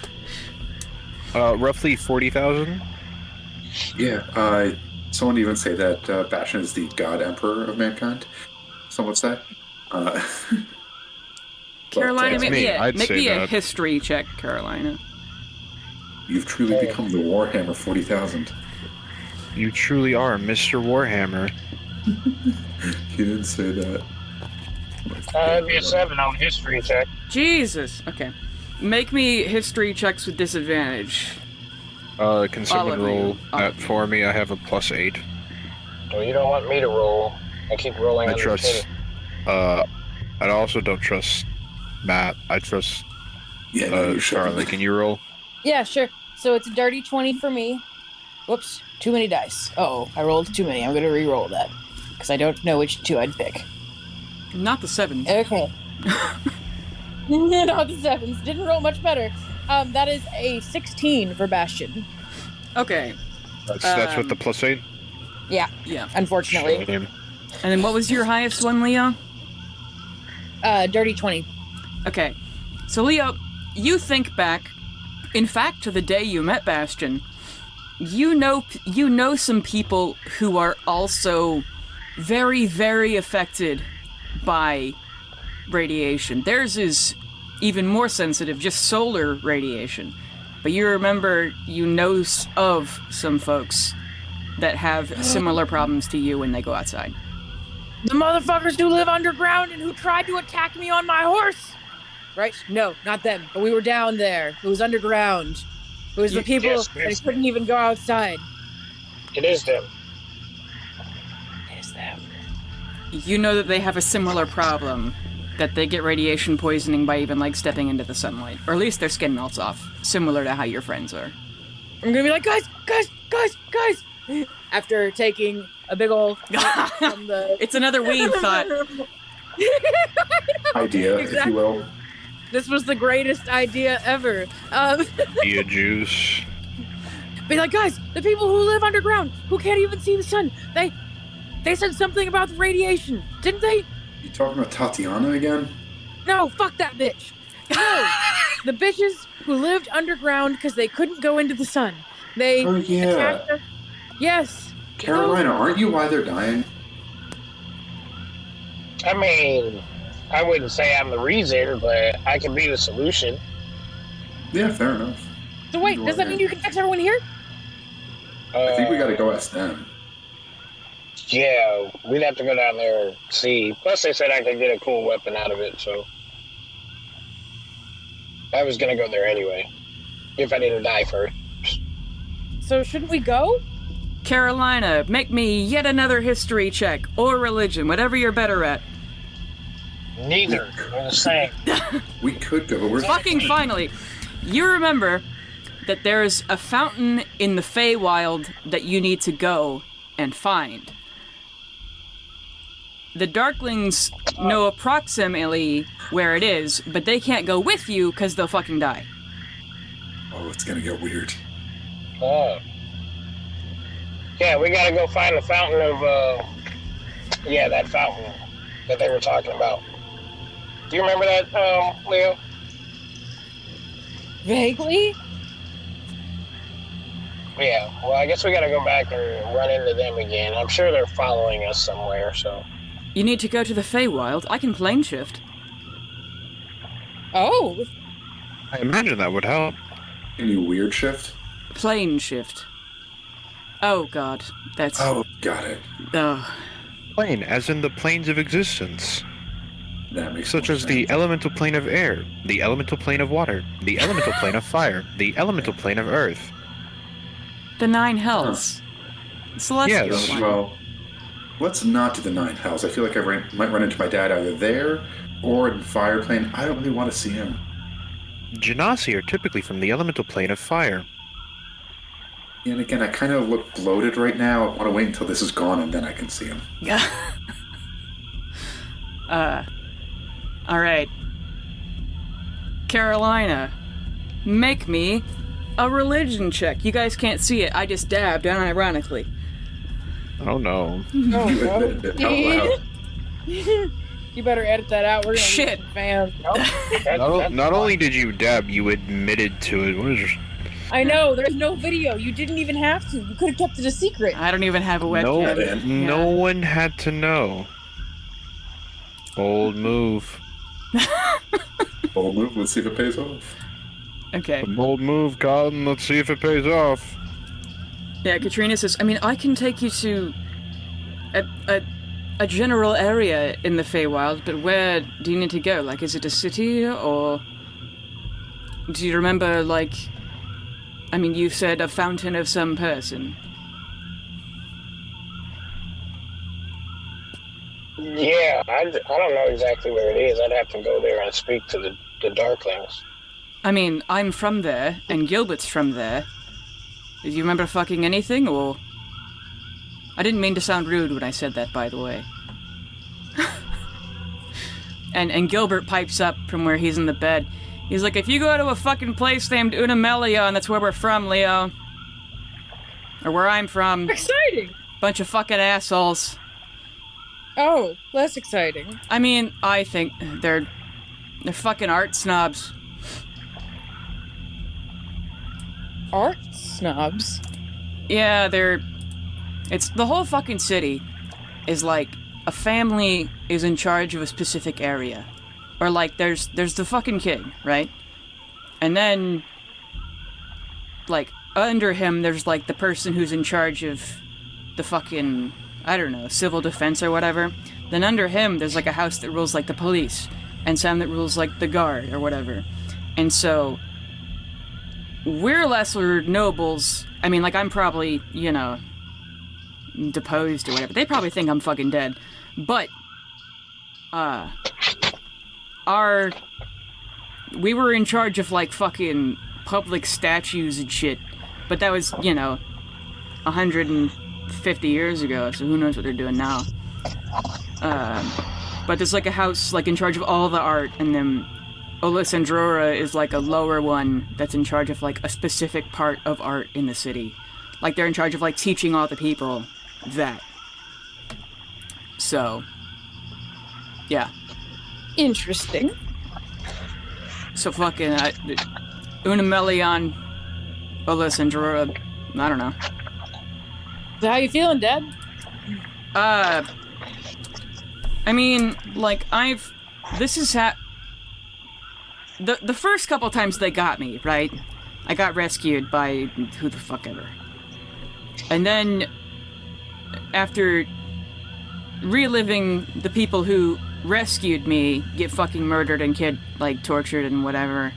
Yeah. Roughly 40,000. Yeah, someone even say that Bastion is the god emperor of mankind. Some would say. Carolina, But, make me a history check, Carolina. you've truly become the Warhammer 40,000. You truly are Mr. Warhammer. He didn't say that. It'd be a 7 on history check. Jesus. Okay. Make me history checks with disadvantage. Can All of someone roll you. that for me? I have a +8. Well, you don't want me to roll. I keep rolling I on the trust. table. I also don't trust Matt. I trust Yeah, no, you Charlie. shouldn't. Can you roll? Yeah, sure. So it's a dirty 20 for me. Whoops, too many dice. Uh-oh, I rolled too many. I'm going to re-roll that. Because I don't know which two I'd pick. Not the 7. Okay. No, the 7s. Didn't roll much better. That is a 16 for Bastion. Okay. That's with the +8. Yeah, Yeah. unfortunately. Shame. And then what was your highest one, Leo? Dirty 20. Okay. So, Leo, you think back, in fact, to the day you met Bastion. You know some people who are also very, very affected by radiation. Theirs is even more sensitive, just solar radiation. But you remember you know of some folks that have similar problems to you when they go outside. The motherfuckers who live underground and who tried to attack me on my horse! Right? No, not them. But we were down there. It was underground. It was the people Yes, that couldn't even go outside. It is them. It is them. You know that they have a similar problem, that they get radiation poisoning by even, like, stepping into the sunlight. Or at least their skin melts off, similar to how your friends are. I'm gonna be like, guys! After taking a big ol' from the... It's another weed thought. Idea, if Exactly. you will. This was the greatest idea ever. Be a juice. Be like, guys, the people who live underground, who can't even see the sun, they said something about the radiation, didn't they? You talking about Tatiana again? No, fuck that bitch. No, the bitches who lived underground because they couldn't go into the sun. They Oh, yeah. attacked us. Yes. Carolina, aren't you why they're dying? I mean, I wouldn't say I'm the reason, but I can be the solution. Yeah, fair enough. So wait, does that mean you can fix everyone here? I think we gotta go ask them. Yeah, we'd have to go down there and see. Plus, they said I could get a cool weapon out of it, so I was gonna go there anyway, if I didn't die first. So shouldn't we go? Carolina, make me yet another history check or religion, whatever you're better at. Neither. We're the same. We could go, but we're Fucking finally, you remember that there's a fountain in the Feywild that you need to go and find. The Darklings know approximately where it is, but they can't go with you because they'll fucking die. Oh, it's gonna get weird. Oh. Yeah, we gotta go find the fountain of, that fountain that they were talking about. Do you remember that, Leo? Vaguely? Yeah, well, I guess we gotta go back and run into them again. I'm sure they're following us somewhere, so. You need to go to the Feywild. I can plane shift. Oh, I imagine that would help. Can you weird shift? Plane shift. Oh god, that's... Oh, got it. Ugh. Plane, as in the planes of existence. That makes Such more as the sense. elemental plane of air, the elemental plane of water, the elemental plane of fire, the elemental plane of earth. The Nine Hells. Celestial Yes. one. Well, let's not do the Nine Hells. I feel like I might run into my dad either there or in Fire Plane. I don't really want to see him. Genasi are typically from the elemental plane of fire. And again, I kind of look bloated right now. I want to wait until this is gone and then I can see him. Alright. Carolina, make me a religion check. You guys can't see it. I just dabbed, unironically. Oh no. oh You no. admitted it out loud. You better edit that out. We're gonna Shit. lose some fans. Not only did you dab, you admitted to it. What is... I know. There's no video. You didn't even have to. You could have kept it a secret. I don't even have a No, webcam. no one had to know. Bold move. Bold move. Let's see if it pays off. Okay. Bold move, Colin. Let's see if it pays off. Yeah, Katrina says, I mean, I can take you to a general area in the Feywild, but where do you need to go? Like, is it a city, or... Do you remember, like... I mean, you said a fountain of some person. Yeah, I don't know exactly where it is. I'd have to go there and speak to the Darklings. I mean, I'm from there, and Gilbert's from there. Do you remember fucking anything, or... I didn't mean to sound rude when I said that, by the way. and Gilbert pipes up from where he's in the bed. He's like, if you go to a fucking place named Unamelion, that's where we're from, Leo. Or where I'm from. Exciting. Bunch of fucking assholes. Oh, less exciting. I mean, I think they're fucking art snobs. Art snobs. Yeah, it's the whole fucking city is like a family is in charge of a specific area. Or like there's the fucking king, right? And then like under him there's like the person who's in charge of the fucking, I don't know, civil defense or whatever. Then under him there's like a house that rules like the police and some that rules like the guard or whatever. And so we're lesser nobles. I mean, like, I'm probably, you know, deposed or whatever. They probably think I'm fucking dead. But, we were in charge of, like, fucking public statues and shit. But that was, you know, 150 years ago, so who knows what they're doing now. But there's, like, a house, like, in charge of all the art, and then Olisandrora is like a lower one that's in charge of like a specific part of art in the city. Like they're in charge of like teaching all the people that. So, yeah. Interesting. So fucking Unamelion, Olisandrora, I don't know. So how you feeling, Dad? I mean, like this is The first couple times they got me, right? I got rescued by who the fuck ever. And then, after reliving the people who rescued me get fucking murdered and tortured and whatever,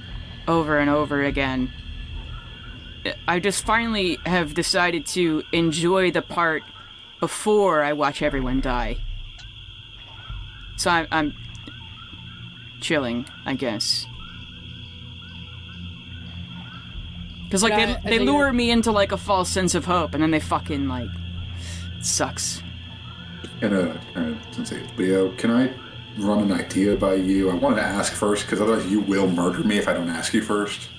over and over again, I just finally have decided to enjoy the part before I watch everyone die. So I'm chilling, I guess. Because, like, they lure me into, like, a false sense of hope, and then they fucking, like, it sucks. Leo, can I run an idea by you? I want to ask first, because otherwise you will murder me if I don't ask you first.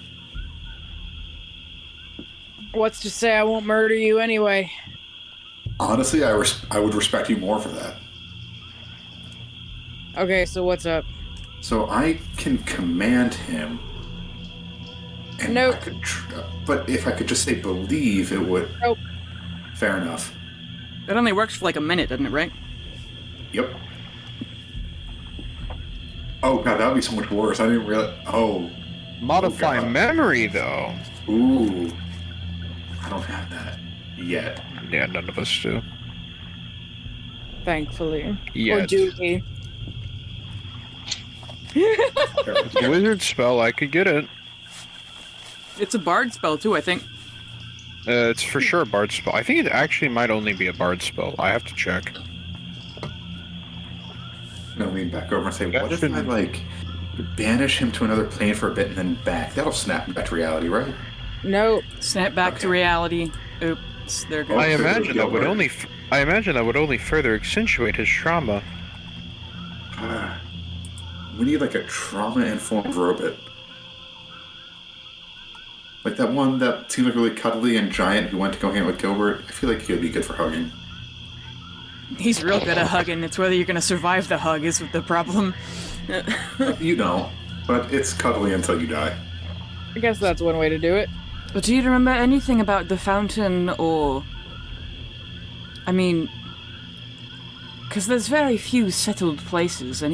What's to say I won't murder you anyway? Honestly, I would respect you more for that. Okay, so what's up? So I can command him. And Nope. But if I could just say believe, it would... Nope. Fair enough. It only works for like a minute, doesn't it, right? Yep. Oh god, that would be so much worse. I didn't realize... Oh. Modify memory, though. Ooh. I don't have that yet. Yeah, none of us do. Thankfully. Yet. Or do we? It's a wizard spell, I could get it. It's a bard spell, too, I think. It's for sure a bard spell. I think it actually might only be a bard spell. I have to check. I'm gonna lean back over and say, what if I, like, banish him to another plane for a bit and then back? That'll snap him back to reality, right? No. Snap back to reality. Oops, there goes. I imagine that would only further accentuate his trauma. We need, like, a trauma-informed robot. Like that one that seemed like really cuddly and giant who went to go hang out with Gilbert. I feel like he would be good for hugging. He's real good at hugging. It's whether you're going to survive the hug is the problem. You know, but it's cuddly until you die. I guess that's one way to do it. But do you remember anything about the fountain or... I mean... Because there's very few settled places, and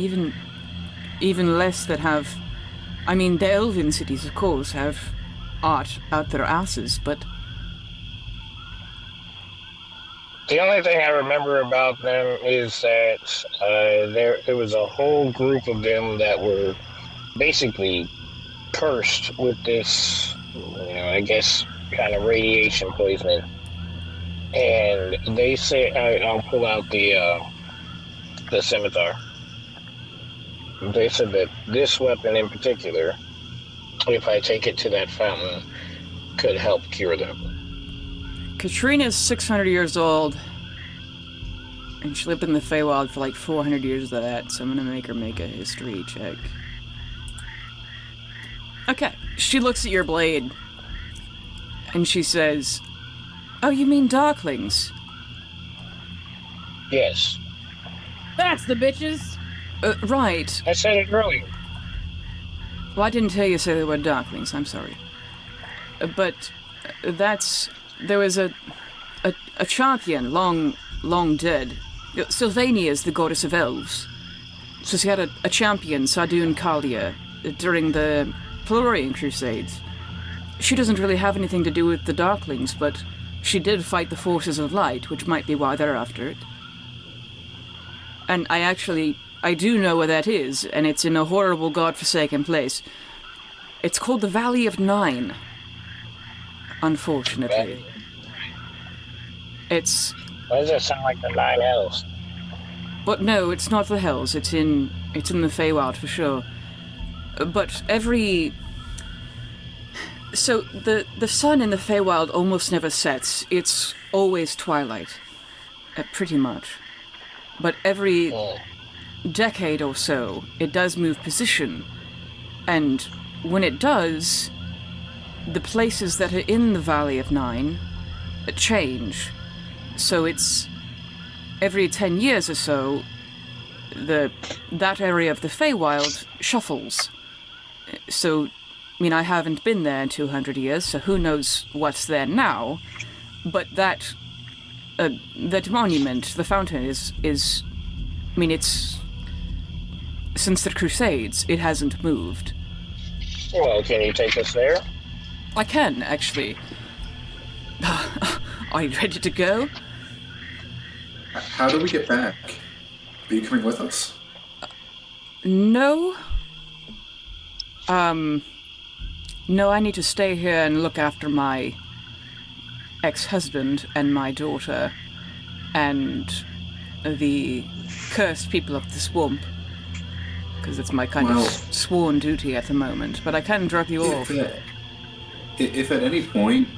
even less that have... I mean, the elven cities, of course, have art out their asses, but... The only thing I remember about them is that there was a whole group of them that were basically cursed with this, I guess, kind of radiation poisoning. And they say, I'll pull out the scimitar. They said that this weapon in particular, if I take it to that fountain, could help cure them. Katrina's 600 years old, and she lived in the Feywild for like 400 years of that, so I'm gonna make her make a history check. Okay, she looks at your blade, and she says, "Oh, you mean Darklings?" Yes. That's the bitches! Right. I said it earlier. Well, I didn't tell you to say they were Darklings, I'm sorry. But there was a champion long dead. Sylvania is the goddess of elves. So she had a champion, Sadun Kalia, during the Florian Crusades. She doesn't really have anything to do with the Darklings, but she did fight the forces of light, which might be why they're after it. And I do know where that is, and it's in a horrible godforsaken place. It's called the Valley of Nine. Unfortunately. It's... Why does that sound like the Nine Hells? But no, it's not the Hells. It's in the Feywild for sure. But so the sun in the Feywild almost never sets. It's always twilight, pretty much. But every decade or so, it does move position, and when it does, the places that are in the Valley of Nine change. So it's every 10 years or so, that area of the Feywild shuffles. So, I mean, I haven't been there in 200 years, so who knows what's there now, but that monument, the fountain, is I mean, it's... Since the Crusades, it hasn't moved. Well, can you take us there? I can, actually. Are you ready to go? How do we get back? Are you coming with us? No, I need to stay here and look after my ex-husband and my daughter and the cursed people of the swamp. Because it's my kind of sworn duty at the moment. But I can drop you off. If at any point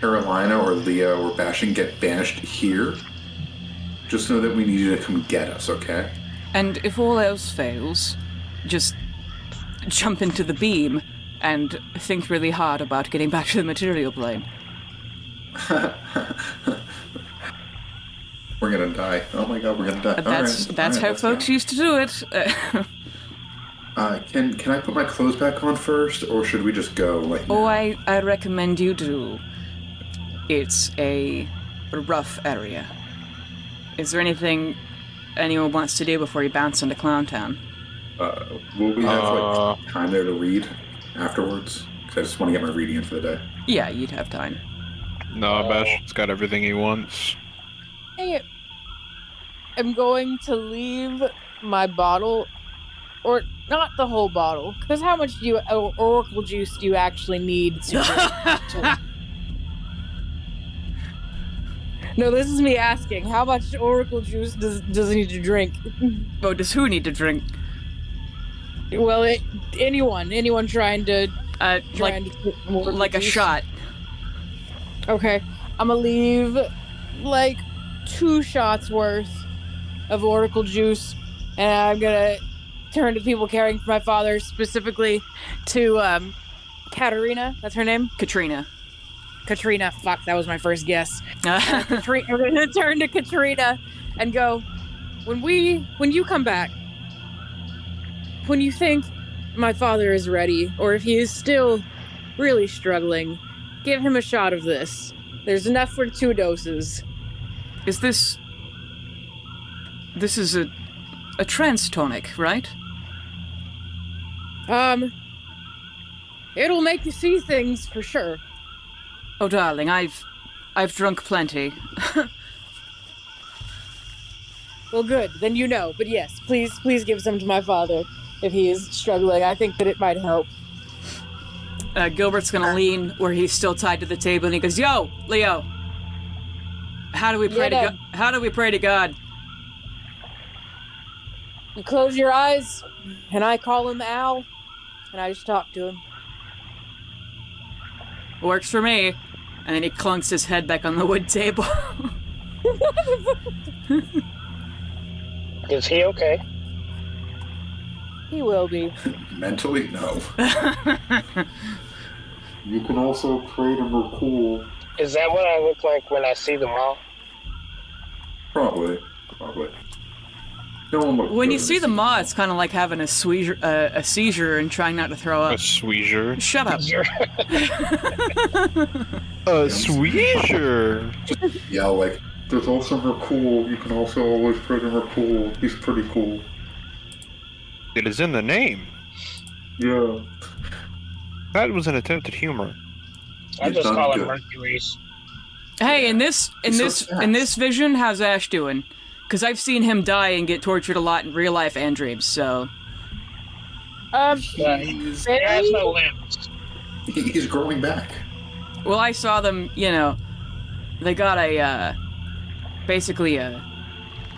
Carolina or Leah or Bastion get banished here, just know that we need you to come get us, okay? And if all else fails, just jump into the beam and think really hard about getting back to the material plane. We're gonna die. Oh my god, we're gonna die. That's how folks used to do it. Can I put my clothes back on first, or should we just go? I recommend you do. It's a rough area. Is there anything anyone wants to do before you bounce into Clown Town? Will we have time there to read afterwards? Because I just want to get my reading in for the day. Yeah, you'd have time. No, Bastion's got everything he wants. Hey, I'm going to leave my bottle, or not the whole bottle, because how much oracle juice do you actually need to No, this is me asking. How much oracle juice does he need to drink? Oh, does who need to drink? Well, anyone trying to like a shot. Okay, I'm gonna leave like 2 shots worth of oracle juice, and I'm gonna turn to people caring for my father, specifically to Katerina. That's her name. Katrina. Fuck, that was my first guess. I'm gonna turn to Katrina and go, when you come back, when you think my father is ready, or if he is still really struggling, give him a shot of this. There's enough for 2 doses. Is this is a trance tonic, right? It'll make you see things for sure. Oh, darling, I've drunk plenty. Well, good. Then you know. But yes, please give some to my father if he is struggling. I think that it might help. Gilbert's gonna lean where he's still tied to the table, and he goes, "Yo, Leo, how do we pray to God? How do we pray to God?" You close your eyes, and I call him Al, and I just talk to him. Works for me. And then he clunks his head back on the wood table. Is he okay? He will be. Mentally, no. You can also pray to Mercool. Is that what I look like when I see them all? Probably. No one looks When good you see the maw, it's kind of like having a seizure and trying not to throw up. A sweezer. Shut up. A sweezer. Just yell like, There's also Mercool. You can also always pray to Mercool. He's pretty cool. It is in the name. Yeah. That was an attempt at humor. I just call him Mercury's. Hey, in this vision, how's Ash doing? Because I've seen him die and get tortured a lot in real life and dreams. So. He has no limbs. he's growing back. Well, I saw them. They got basically a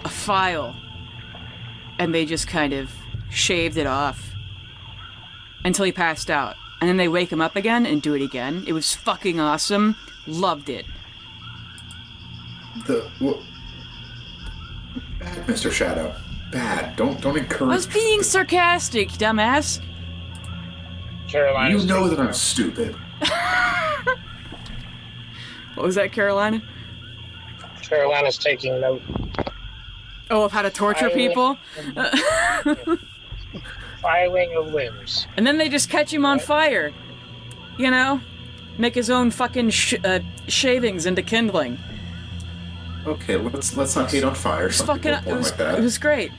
file, and they just kind of shaved it off until he passed out. And then they wake him up again and do it again. It was fucking awesome. Loved it. Bad, Mr. Shadow. Bad. Don't encourage. I was being sarcastic, dumbass. Carolina's You know that I'm stupid. What was that, Carolina? Carolina's taking note. Oh, of how to torture people? Filing of limbs. And then they just catch him on fire. Make his own fucking shavings into kindling. Okay, let's not hate on fire. It was great.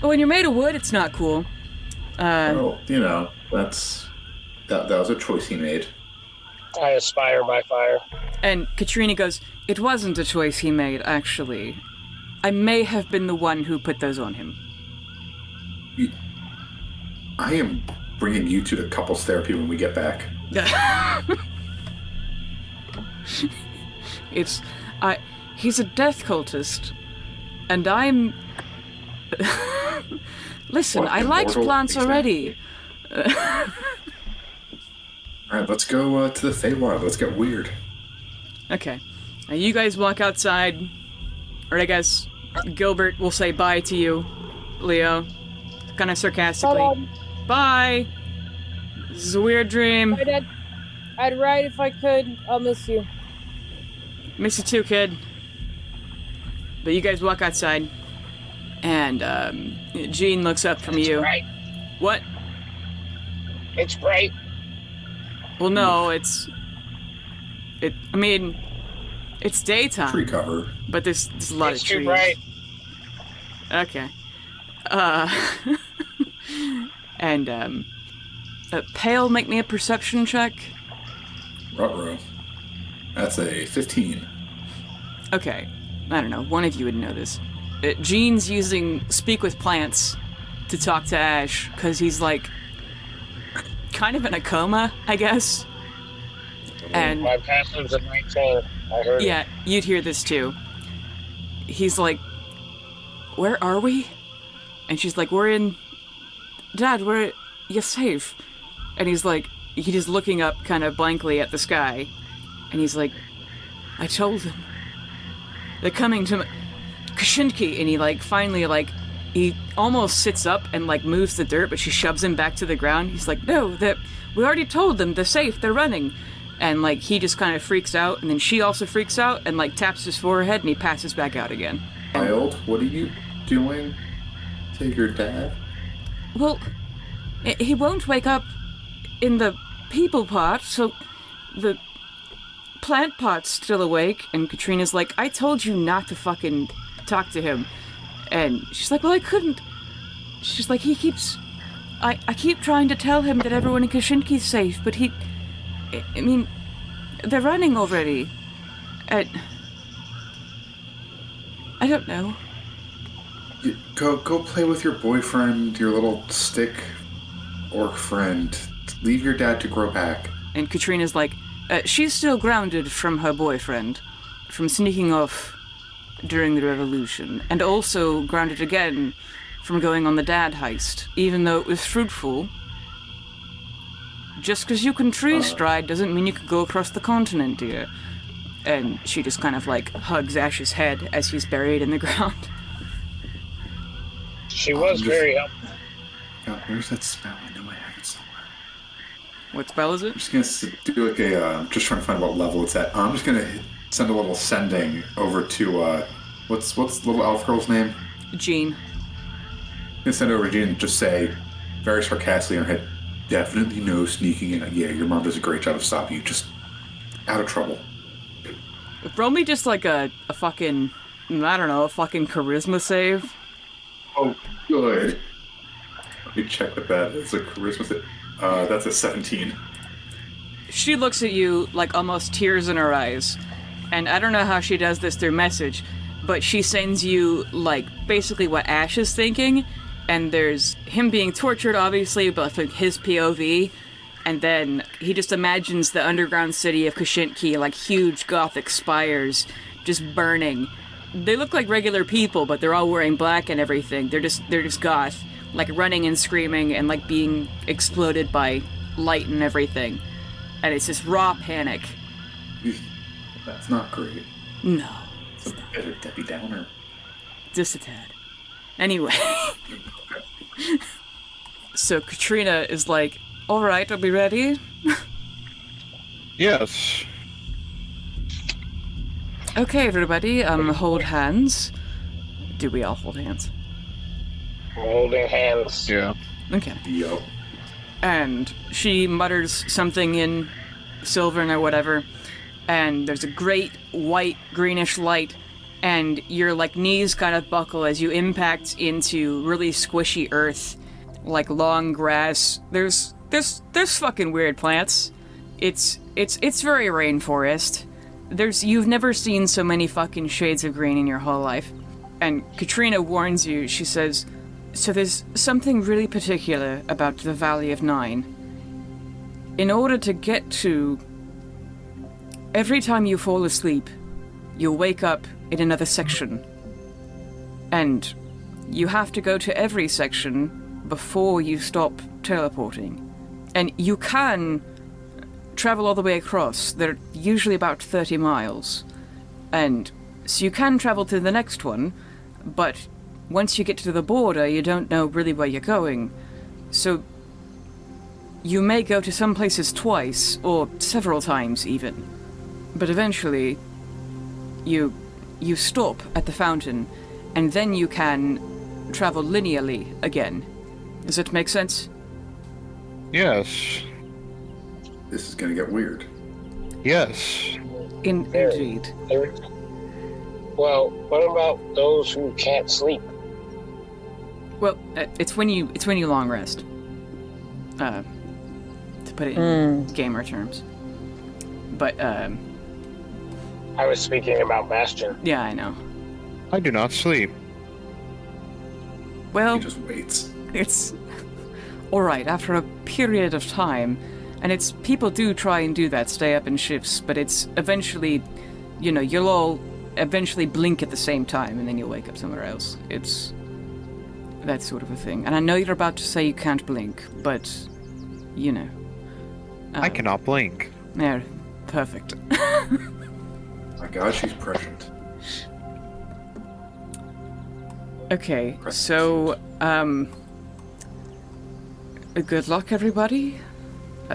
But when you're made of wood, it's not cool. Well, that was a choice he made. I aspire by fire. And Katrina goes, "It wasn't a choice he made, actually. I may have been the one who put those on him." I am bringing you two to couples therapy when we get back. He's a death cultist, and I'm... Listen, What, I liked immortal? plants already. Alright, let's go to the Feywild. Let's get weird. Okay. Now you guys walk outside, or I guess Gilbert will say bye to you, Leo. Kind of sarcastically. Bye! This is a weird dream. Bye, Dad. I'd ride if I could. I'll miss you. Miss you too, kid. But you guys walk outside, and Jean looks up from you. Bright. What? It's bright. Well, no, it's daytime. Tree cover. But there's a lot It's of too trees. bright. Okay. And Pale, make me a perception check. Ruh-roh. That's a 15. Okay. I don't know. One of you would know this. Gene's using Speak with Plants to talk to Ash, because he's, like, kind of in a coma, I guess. And My passive's at 19. I heard yeah, you'd hear this too. He's like, where are we? And she's like, we're in... Dad, you're safe. And he's like, he's just looking up kind of blankly at the sky. And he's like, I told them. They're coming to Kashinki. And he like, finally like, he almost sits up and like moves the dirt, but she shoves him back to the ground. He's like, no, we already told them, they're safe, they're running. And like, he just kind of freaks out, and then she also freaks out and like taps his forehead, and he passes back out again. Child, what are you doing to your dad? Well, he won't wake up in the people part, so the plant part's still awake. And Katrina's like, I told you not to fucking talk to him. And she's like, well, I couldn't. She's like, I keep trying to tell him that everyone in Kashinki's safe, but I mean, they're running already. I don't know. Go play with your boyfriend, your little stick orc friend. Leave your dad to grow back. And Katrina's like, she's still grounded from her boyfriend, from sneaking off during the revolution, and also grounded again from going on the dad heist, even though it was fruitful. Just because you can tree stride doesn't mean you can go across the continent, dear. And she just kind of like hugs Ash's head as he's buried in the ground. She was very helpful. God, where's that spell? I know I have it somewhere. What spell is it? I'm just gonna do like a. Just trying to find what level it's at. I'm just gonna send a little sending over to what's the little elf girl's name? Jean. I'm gonna send it over to Jean and just say, very sarcastically in her head, definitely no sneaking in. Yeah, your mom does a great job of stopping you. Just out of trouble. Roll me just like a fucking, I don't know, a fucking charisma save. Oh, good. Let me check what that is. A charisma save. That's a 17. She looks at you like almost tears in her eyes. And I don't know how she does this through message, but she sends you like basically what Ash is thinking. And there's him being tortured, obviously, but like his POV. And then he just imagines the underground city of Kashinki, like huge gothic spires, just burning. They look like regular people, but they're all wearing black and everything. They're just goth, like running and screaming and like being exploded by light and everything. And it's this raw panic. That's not great. No. It's a bit of Debbie Downer. Just a tad. Anyway. So Katrina is like, alright, are we ready? Yes. Okay, everybody, hold hands. Do we all hold hands? Holding hands. Yeah. Okay. Yo. And she mutters something in Sylvan or whatever, and there's a great white greenish light, and your like knees kind of buckle as you impact into really squishy earth, like long grass. There's fucking weird plants. It's very rainforest. You've never seen so many fucking shades of green in your whole life. And Katrina warns you, she says, So there's something really particular about the Valley of Nine. In order to get to... Every time you fall asleep, you'll wake up in another section. And you have to go to every section before you stop teleporting. And you can travel all the way across. They're usually about 30 miles. And so you can travel to the next one, but once you get to the border, you don't know really where you're going. So you may go to some places twice, or several times even. But eventually, you stop at the fountain, and then you can travel linearly again. Does it make sense? Yes. This is gonna get weird. Yes. Indeed. Well, what about those who can't sleep? Well, it's when you long rest. To put it in gamer terms. But I was speaking about Bastion. yeah, I know. I do not sleep. Well, He just waits. it's all right after a period of time, and it's people do try and do that, stay up in shifts, but it's eventually, you'll all eventually blink at the same time, and then you'll wake up somewhere else. It's that sort of a thing. And I know you're about to say you can't blink, but I cannot blink. There, perfect. My God, she's prescient. Okay, so good luck, everybody.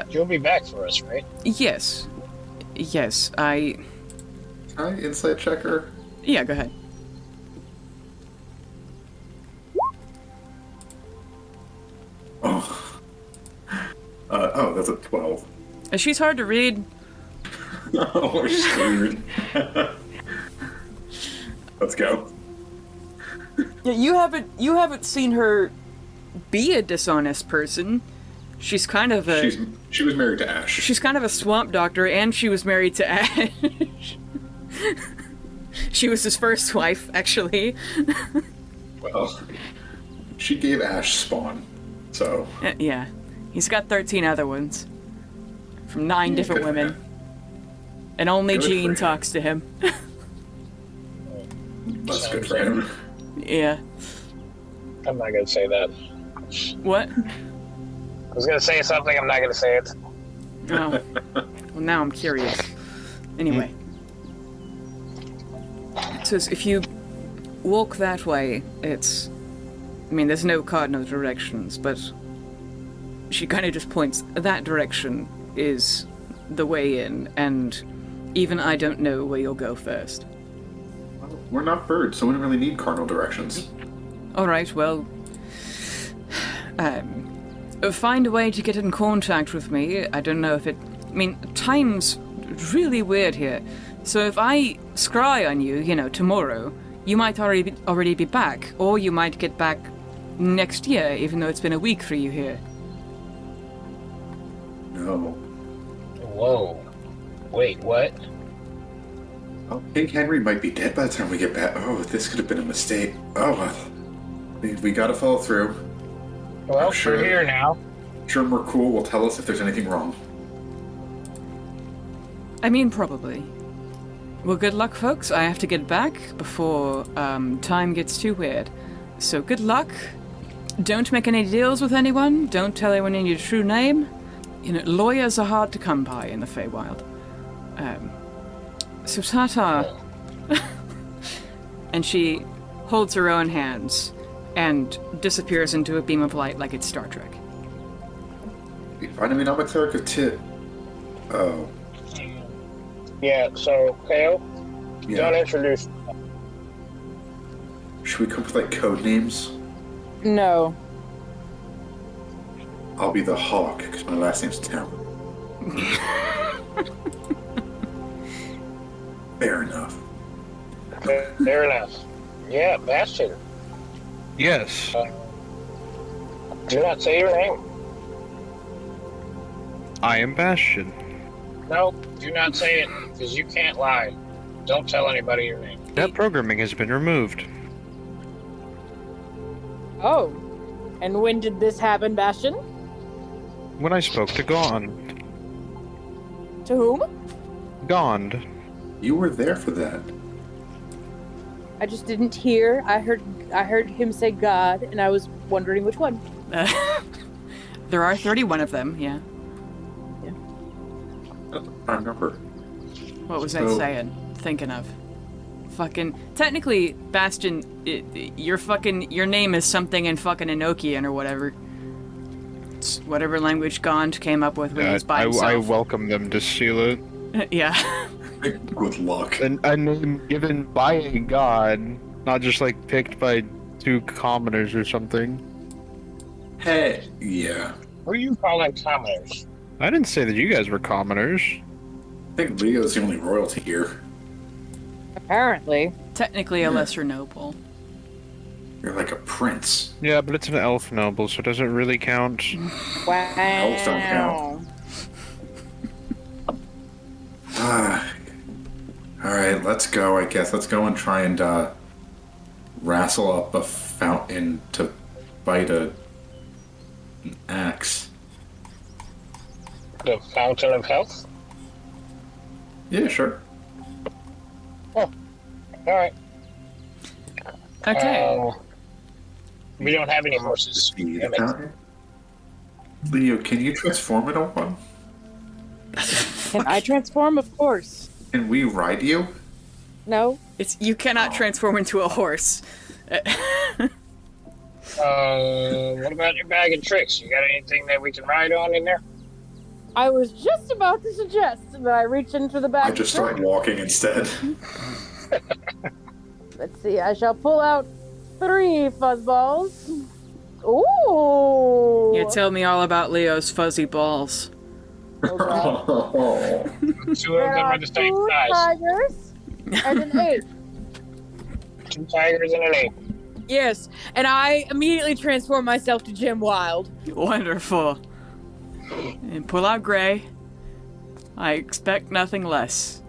You'll be back for us, right? Yes, Can I insight check her? yeah, go ahead. That's a 12. She's hard to read. Oh, we're screwed. Let's go. Yeah, you haven't seen her be a dishonest person. She's kind of a She was married to Ash. she's kind of a swamp doctor, and she was married to Ash. She was his first wife, actually. Well, she gave Ash spawn, so Yeah, he's got 13 other ones from 9 different good for women, him. and only Good for Jean him. talks to him. that's good for him. Yeah. I'm not gonna say that. What? I was gonna say something, I'm not gonna say it. Oh. Well, now I'm curious. Anyway. So if you walk that way, there's no cardinal directions, but she kind of just points that direction is the way in, and even I don't know where you'll go first. Well, we're not birds, so we don't really need cardinal directions. Alright, well... find a way to get in contact with me. I don't know if it... time's really weird here. So if I scry on you, tomorrow, you might already be back, or you might get back next year, even though it's been a week for you here. No. Whoa. Wait, what? Oh, King Henry might be dead by the time we get back. Oh, this could have been a mistake. Oh, well. We gotta follow through. Well, Sure. we're here now. Sure, Mercool will tell us if there's anything wrong. Probably. Well, good luck, folks. I have to get back before time gets too weird. So good luck. Don't make any deals with anyone. Don't tell anyone your true name. Lawyers are hard to come by in the Feywild. So ta-ta. And she holds her own hands and disappears into a beam of light like it's Star Trek. You find me, I'm a cleric of Tit. Oh. Yeah, so, Kale, Yeah. don't introduce. Should we come up with, like, code names? No. I'll be the Hawk, because my last name's Tim. Fair enough. Fair enough. Yeah, Bastion. Yes. Do not say your name. I am Bastion. No, do not say it, because you can't lie. Don't tell anybody your name. That programming has been removed. Oh. And when did this happen, Bastion? When I spoke to Gond. To whom? Gond. You were there for that. I just didn't hear. I heard him say God, and I was wondering which one. There are 31 of them, yeah. I remember. What was I saying? Thinking of. Fucking... Technically, Bastion, your name is something in fucking Enochian or whatever. It's whatever language Gond came up with when he was by himself. I welcome them to steal it. Yeah. Good luck. A name given by a god, not just like picked by 2 commoners or something. Hey. Yeah. Who are you calling commoners? I didn't say that you guys were commoners. I think Leo's the only royalty here. Apparently. Technically a lesser noble. You're like a prince. Yeah, but it's an elf noble, so does it really count? Wow. Elves don't count. Alright, let's go, I guess. Let's go and try and wrestle up a fountain to bite an axe. The Fountain of Health? Yeah, sure. Alright. Okay. We don't have any horses. Speed Damn it. fountain. Leo, can you transform into one? Can I transform? Of course. Can we ride you? No? You cannot transform into a horse. What about your bag of tricks? You got anything that we can ride on in there? I was just about to suggest that I reach into the bag. I just started walking instead. Let's see, I shall pull out 3 fuzzballs. Ooh! Yeah, tell me all about Leo's fuzzy balls. Okay. Oh. 2 of There them are are the same 2 size. tigers and an 8. 2 tigers and an 8. Yes, and I immediately transform myself to Jim Wild. Wonderful. And pull out Gray. I expect nothing less.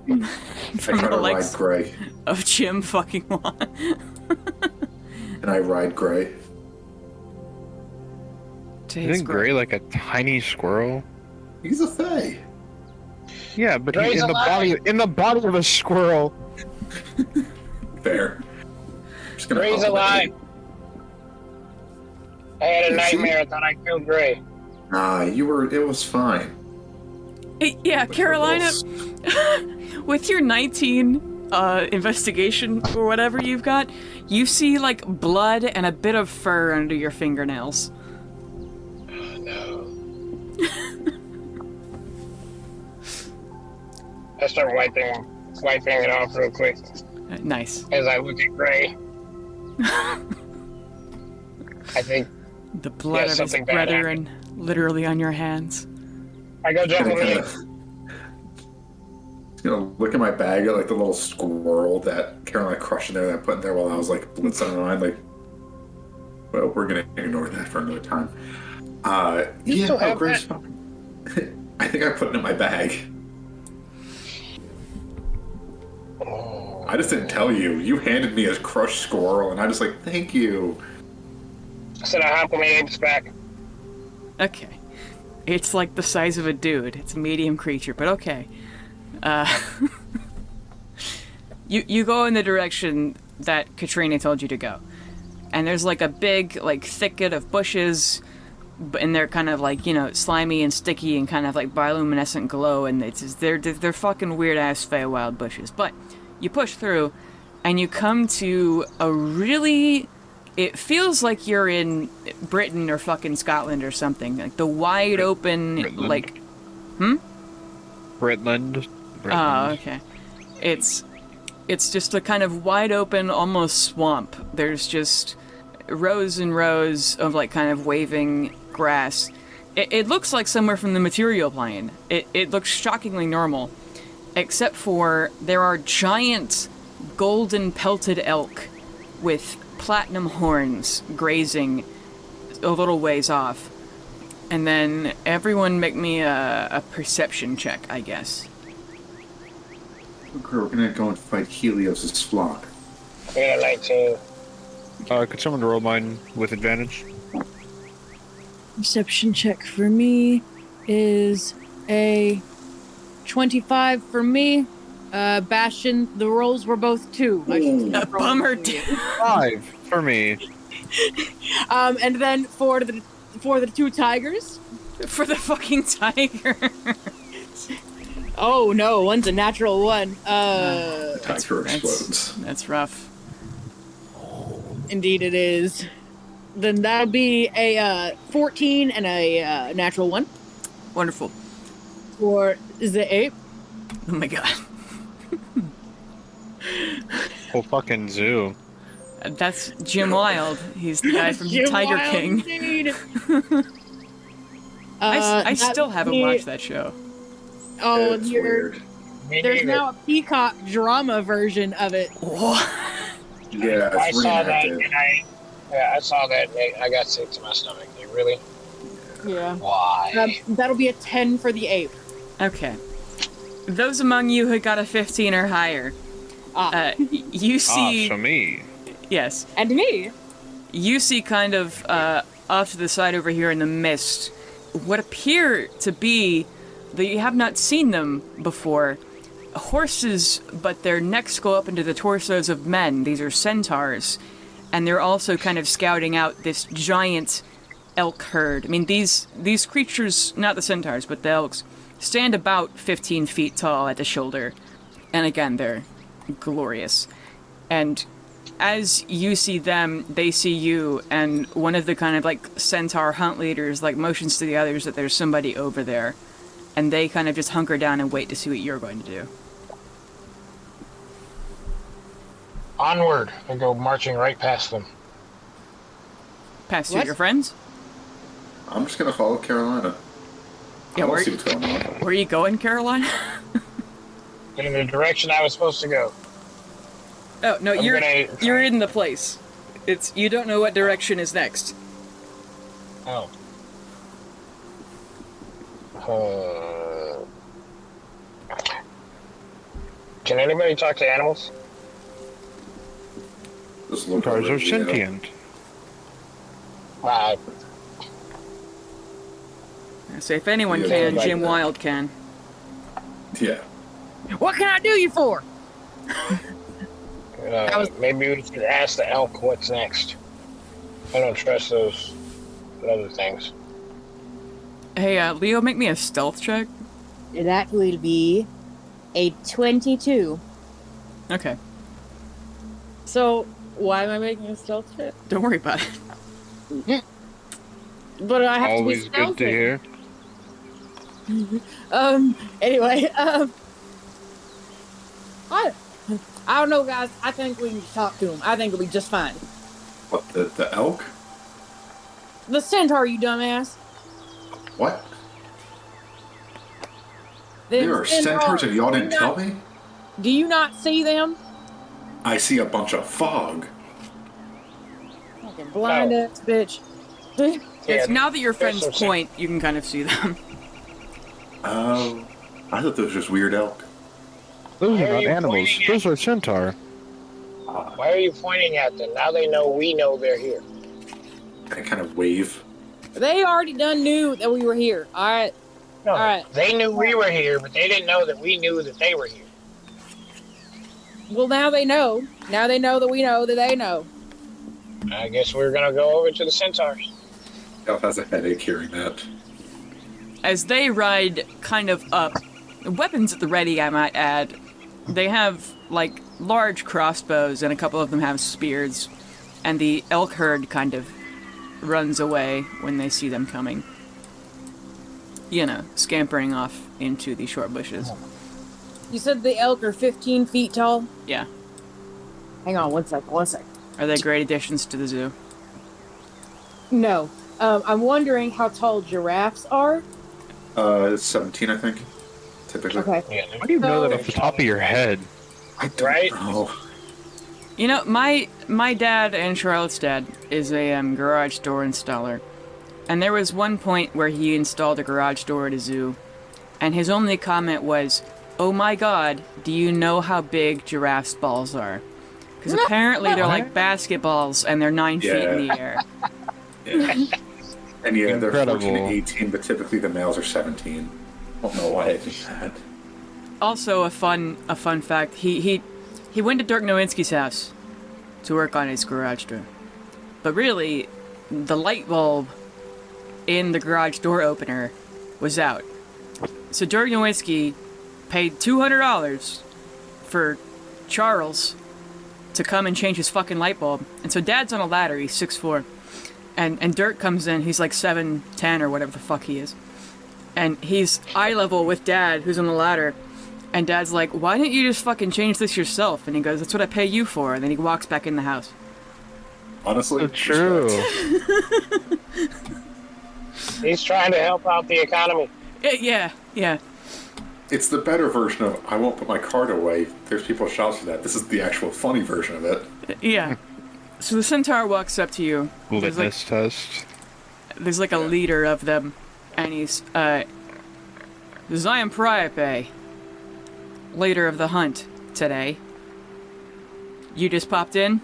I From try the to ride likes Gray. of Jim fucking Wan. And I ride Gray. Isn't Gray like a tiny squirrel? He's a fae. Yeah, but Gray's he's alive. in the body of a squirrel. Fair. Just gonna Gray's hop alive. I had a You see? nightmare. I thought I killed Gray. Nah, it was fine. Yeah, Carolina, with your 19 investigation or whatever you've got, you see like blood and a bit of fur under your fingernails. No. I start wiping it off real quick Nice. as I look at Gray. I think The blood Yeah, of his something bad brethren literally on your hands. I go jump Gonna on kinda- the Just gonna look at my bag at like the little squirrel that Caroline crushed in there that I put in there while I was like blitzing around. Like, well, we're gonna ignore that for another time. You still have Gray's fine. I think I put it in my bag. I just didn't tell you. You handed me a crushed squirrel, and I just like, thank you. I said I hop on the ape's back. Okay. It's like the size of a dude. It's a medium creature, but okay. You go in the direction that Katrina told you to go. And there's like a big, like, thicket of bushes, and they're kind of like, you know, slimy and sticky and kind of like bioluminescent glow, and they're fucking weird-ass Feywild bushes. But you push through, and you come to a really... It feels like you're in Britain or fucking Scotland or something. Like the wide open, Britland. like... Britland. Oh, okay. It's just a kind of wide open, almost swamp. There's just rows and rows of like kind of waving grass. It looks like somewhere from the material plane. It looks shockingly normal, except for there are giant golden pelted elk with platinum horns grazing a little ways off. And then everyone make me a perception check, I guess. Okay, we're gonna go and fight Helios' flock. I got a 19. Could someone roll mine with advantage? Perception check for me is a 25 for me. Bastion, the rolls were both 2. I should A bummer. 5 for me. And then for the 2 tigers. For the fucking tiger. Oh no, one's a natural 1. Tiger explodes. That's rough. Indeed it is. Then that'll be a 14 and a natural 1. Wonderful. For the ape. Oh my god. Whole fucking zoo. That's Jim Wild. He's the guy from Jim Tiger Wild, King. indeed. I that still would haven't be- watched that show. Oh, It's you're, weird. Me there's neither. now a Peacock drama version of it. What? Yeah, I it's saw that, reenacted. and I saw that, and I got sick to my stomach. They really? Yeah. Why? That'll be a 10 for the ape. Okay. Those among you who got a 15 or higher, you see... So me. Yes. And me. You see kind of off to the side over here in the mist what appear to be, that you have not seen them before, horses, but their necks go up into the torsos of men. These are centaurs. And they're also kind of scouting out this giant elk herd. I mean, these creatures, not the centaurs, but the elks, stand about 15 feet tall at the shoulder. And again, they're glorious. And as you see them, they see you, and one of the kind of like centaur hunt leaders like motions to the others that there's somebody over there. And they kind of just hunker down and wait to see what you're going to do. Onward. I go marching right past them. Pass you What? your friends? I'm just gonna follow Carolina. Yeah, I want where, to see what's going on. where are you going, Caroline? In the direction I was supposed to go. Oh, no, I'm you're in the place. It's, you don't know what direction is next. Oh. Can anybody talk to animals? Just look Cars over are the, sentient. So if anyone Yeah, can, like Jim that. Wild can. Yeah. What can I do you for? was- Maybe we should ask the elk what's next. I don't trust those other things. Hey, Leo, make me a stealth check. That will be a 22. Okay, So, why am I making a stealth check? don't worry about it. But I have Always to be good to stealthy. hear. Anyway, I don't know, guys. I think we can talk to him. I think it'll be just fine. What, the elk? The centaur, you dumbass. What? Them There are centaurs and y'all didn't tell me? Do you not see them? I see a bunch of fog. Fucking blind Oh. ass bitch. It's now that your there's friends some point, you can kind of see them. Oh, I thought those were just weird elk. Those Why are are not you animals. pointing at- Those are centaur. Why are you pointing at them? Now they know we know they're here. I kind of wave. They already done knew that we were here. All right. No, All right. they knew we were here, but they didn't know that we knew that they were here. Well, now they know. Now they know that we know that they know. I guess we're gonna go over to the centaurs. Elf has a headache hearing that. As they ride kind of up, weapons at the ready, I might add. They have, like, large crossbows, and a couple of them have spears. And the elk herd kind of runs away when they see them coming. You know, scampering off into the short bushes. You said the elk are 15 feet tall? Yeah. Hang on one second. Are they great additions to the zoo? No. I'm wondering how tall giraffes are. It's 17, I think. Typically. Okay. Yeah, How do you know that off the top of your head? I don't Right? know. You know, my dad and Charlotte's dad is a garage door installer. And there was one point where he installed a garage door at a zoo. And his only comment was, "Oh my god, do you know how big giraffes' balls are?" Because apparently they're like basketballs and they're 9 feet in the air. Yeah. And yeah, they're 14 Incredible. to 18, but typically the males are 17. I don't know why I did that. Also, a fun fact. He went to Dirk Nowinski's house to work on his garage door. But really, the light bulb in the garage door opener was out. So Dirk Nowinski paid $200 for Charles to come and change his fucking light bulb. And so Dad's on a ladder, he's 6'4". And Dirk comes in, he's like 7'10" or whatever the fuck he is. And he's eye level with Dad, who's on the ladder. And Dad's like, why didn't you just fucking change this yourself? And he goes, that's what I pay you for. And then he walks back in the house. Honestly, So true. He's trying to help out the economy. Yeah. it's the better version of I won't put my card away. There's people shout for that. This is the actual funny version of it. Yeah. So the centaur walks up to you. Litmus test. There's like a leader of them. And he's, Zion Priape, leader of the hunt today. You just popped in?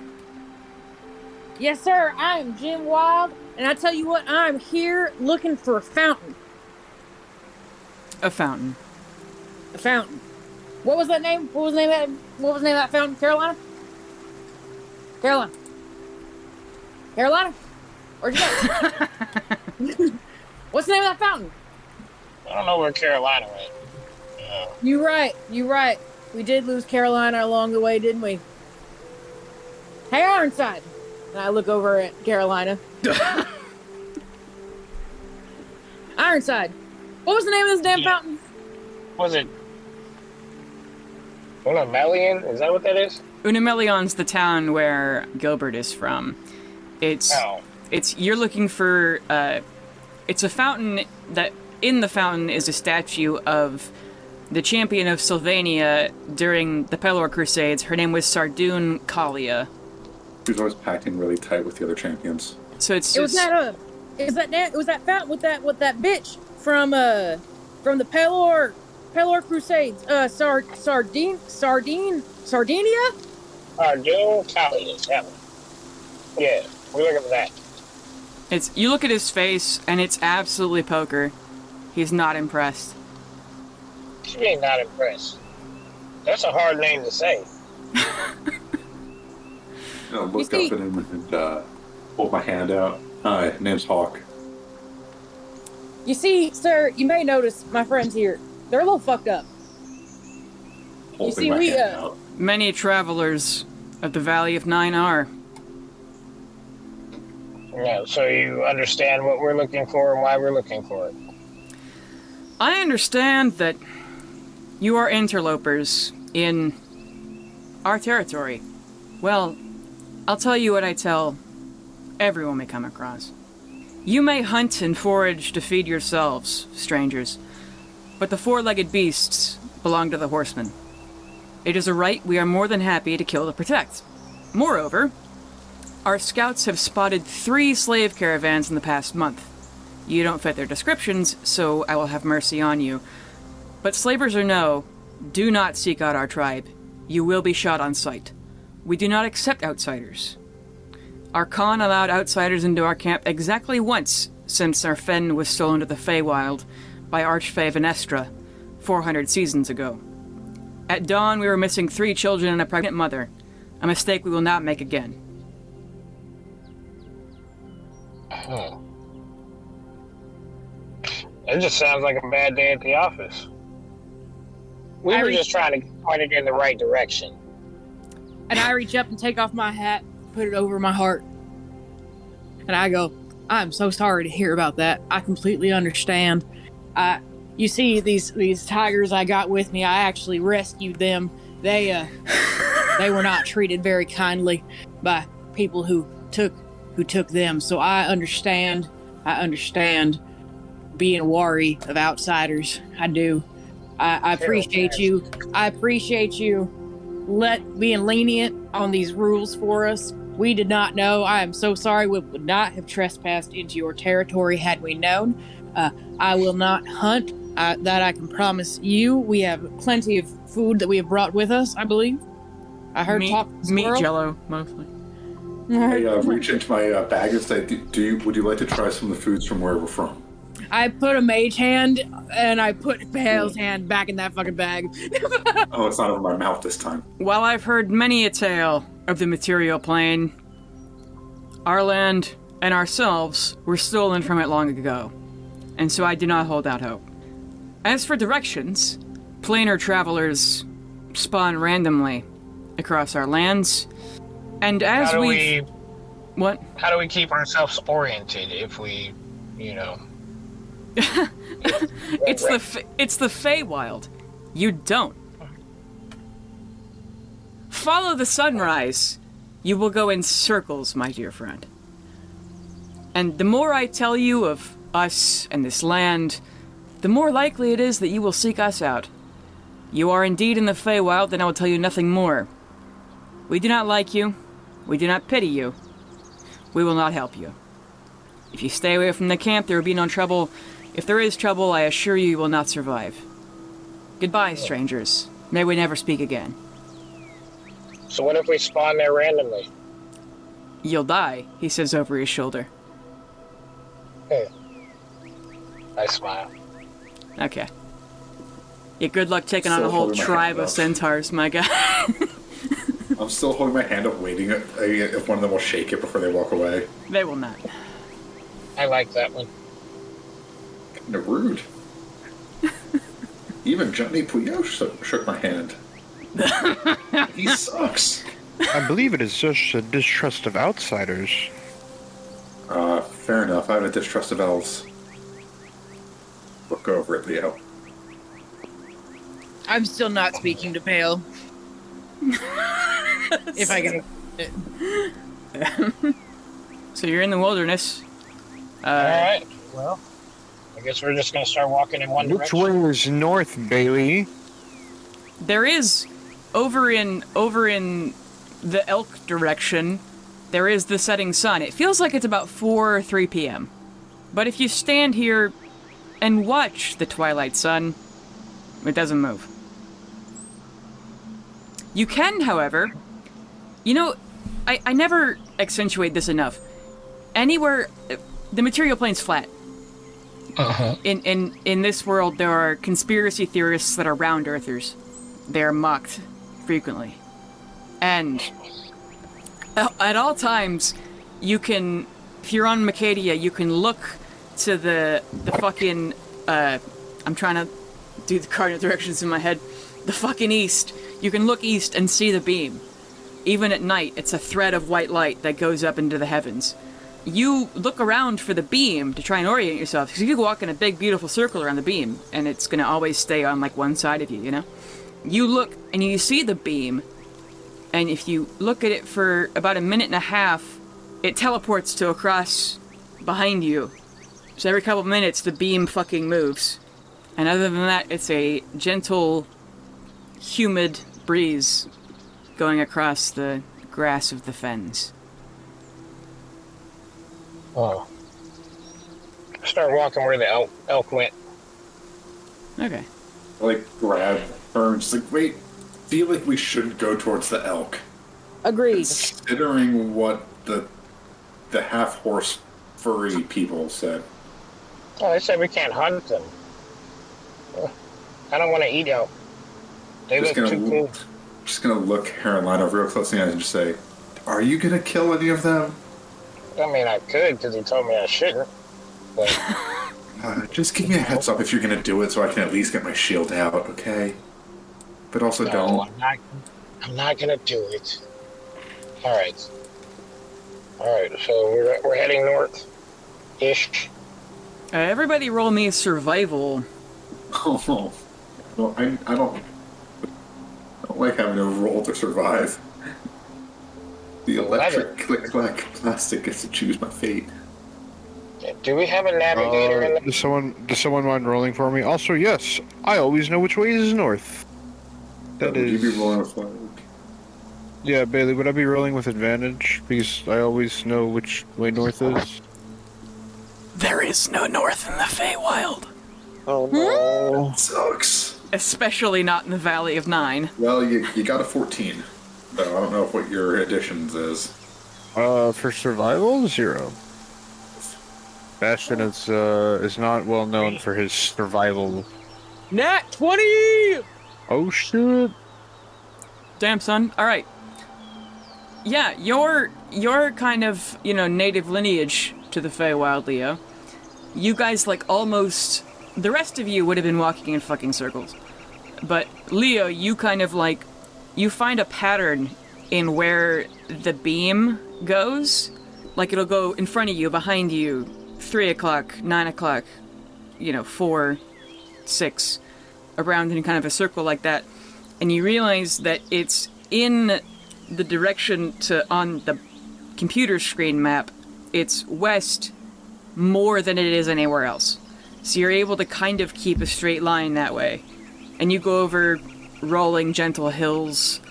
Yes, sir. I am Jim Wild, and I tell you what, I'm here looking for a fountain. A fountain. A fountain. What was that name? What was the name of that fountain? Carolina? Carolina? Where'd you go? What's the name of that fountain? I don't know where Carolina went. You right. We did lose Carolina along the way, didn't we? Hey, Ironside. And I look over at Carolina. Ironside. What was the name of this damn fountain? Was it Unamelian? Is that what that is? Unamelion's the town where Gilbert is from. It's you're looking for it's a fountain that in the fountain is a statue of the champion of Sylvania during the Pelor Crusades. Her name was Sardoon Kalia. He was always packed in really tight with the other champions. So it's It was that fountain with that bitch from the Pelor Crusades. Sardinia? Sardoon Kalia. Yeah, we're looking for that. you look at his face and it's absolutely poker. He's not impressed. She ain't not impressed. That's a hard name to say. I'll look up at him and hold my hand out. Hi, name's Hawk. You see, sir, you may notice my friends here. They're a little fucked up. Holding see, my we, hand out. Many travelers of the Valley of Nine are. Yeah, so you understand what we're looking for and why we're looking for it. I understand that you are interlopers in our territory. Well, I'll tell you what I tell everyone we come across. You may hunt and forage to feed yourselves, strangers, but the four-legged beasts belong to the horsemen. It is a right we are more than happy to kill to protect. Moreover, our scouts have spotted 3 slave caravans in the past month. You don't fit their descriptions, so I will have mercy on you. But slavers or no, do not seek out our tribe. You will be shot on sight. We do not accept outsiders. Our Khan allowed outsiders into our camp exactly once since our fen was stolen to the Feywild by Archfey Venestra 400 seasons ago. At dawn, we were missing 3 children and a pregnant mother, a mistake we will not make again. It just sounds like a bad day at the office. We were just trying to point it in the right direction. And I reach up and take off my hat, put it over my heart. And I go, I'm so sorry to hear about that. I completely understand. You see, these tigers I got with me, I actually rescued them. They were not treated very kindly by people who took them. So I understand being wary of outsiders. I do. I appreciate you. I appreciate you being lenient on these rules for us. We did not know. I am so sorry. We would not have trespassed into your territory had we known. I will not hunt. That I can promise you. We have plenty of food that we have brought with us, I believe. I heard talk meat jello, mostly. I reach into my bag and say, would you like to try some of the foods from where we're from? I put a mage hand and I put Pale's hand back in that fucking bag. Oh, it's not over my mouth this time. While I've heard many a tale of the material plane, our land and ourselves were stolen from it long ago, and so I do not hold out hope. As for directions, planar travelers spawn randomly across our lands, and as What? How do we keep ourselves oriented if we, It's the Feywild. You don't. Follow the sunrise. You will go in circles, my dear friend. And the more I tell you of us and this land, the more likely it is that you will seek us out. You are indeed in the Feywild, then I will tell you nothing more. We do not like you. We do not pity you. We will not help you. If you stay away from the camp, there will be no trouble. If there is trouble, I assure you, you will not survive. Goodbye, strangers. May we never speak again. So what if we spawn there randomly? You'll die, he says over his shoulder. I smile. Okay. Yeah, good luck taking on a whole tribe of centaurs, my guy. I'm still holding my hand up, waiting if one of them will shake it before they walk away. They will not. I like that one. Kind of rude. Even Johnny Puyo shook my hand. He sucks. I believe it is just a distrust of outsiders. Fair enough. I have a distrust of elves. Look over it, Leo. I'm still not speaking to Pale. If I can. So you're in the wilderness. Alright, well, I guess we're just going to start walking in one Which direction. way is north, Bailey? There is, over in the elk direction, there is the setting sun. It feels like it's about 4 or 3 p.m. But if you stand here and watch the twilight sun, it doesn't move. You can, however, I never accentuate this enough. Anywhere, the material plane's flat. Uh-huh. In this world, there are conspiracy theorists that are round earthers. They are mocked frequently. And at all times, you can, if you're on Macadia, you can look to the fucking, I'm trying to do the cardinal directions in my head, the fucking east. You can look east and see the beam. Even at night, it's a thread of white light that goes up into the heavens. You look around for the beam to try and orient yourself, because you can walk in a big, beautiful circle around the beam, and it's going to always stay on, like, one side of you, you know? You look, and you see the beam, and if you look at it for about a minute and a half, it teleports to across behind you. So every couple minutes, the beam fucking moves. And other than that, it's a gentle, humid breeze going across the grass of the fens. Oh. Start walking where the elk went. Okay. Grab her and just wait, feel like we shouldn't go towards the elk. Agreed. Considering what the half-horse furry people said. Oh, they said we can't hunt them. I don't want to eat elk. They look too cool. Just gonna look Carolina real closely and just say, are you gonna kill any of them? I mean, I could, because he told me I shouldn't. But just give me a heads up if you're gonna do it so I can at least get my shield out, okay? But also don't. I'm not gonna do it. Alright, so we're heading north-ish. Everybody roll me survival. Oh, well, I don't like having to roll to survive. The electric click-clack plastic gets to choose my fate. Do we have a navigator in there? Does someone mind rolling for me? Also, yes, I always know which way is north. Would you be rolling a flag? Yeah, Bailey, would I be rolling with advantage? Because I always know which way north is. There is no north in the Feywild. Oh no. That sucks. Especially not in the Valley of Nine. Well, you got a 14. So I don't know what your additions is. For survival, 0. Bastion is not well known for his survival. Nat 20! Oh shit! Damn, son. All right. Yeah, your kind of, native lineage to the Feywild, Leo. You guys, like, almost... The rest of you would have been walking in fucking circles. But, Leo, you kind of, like... You find a pattern in where the beam goes. Like, it'll go in front of you, behind you, 3 o'clock, 9 o'clock, 4, 6, around in kind of a circle like that. And you realize that it's in the direction on the computer screen map, it's west more than it is anywhere else. So you're able to kind of keep a straight line that way. And you go over rolling, gentle hills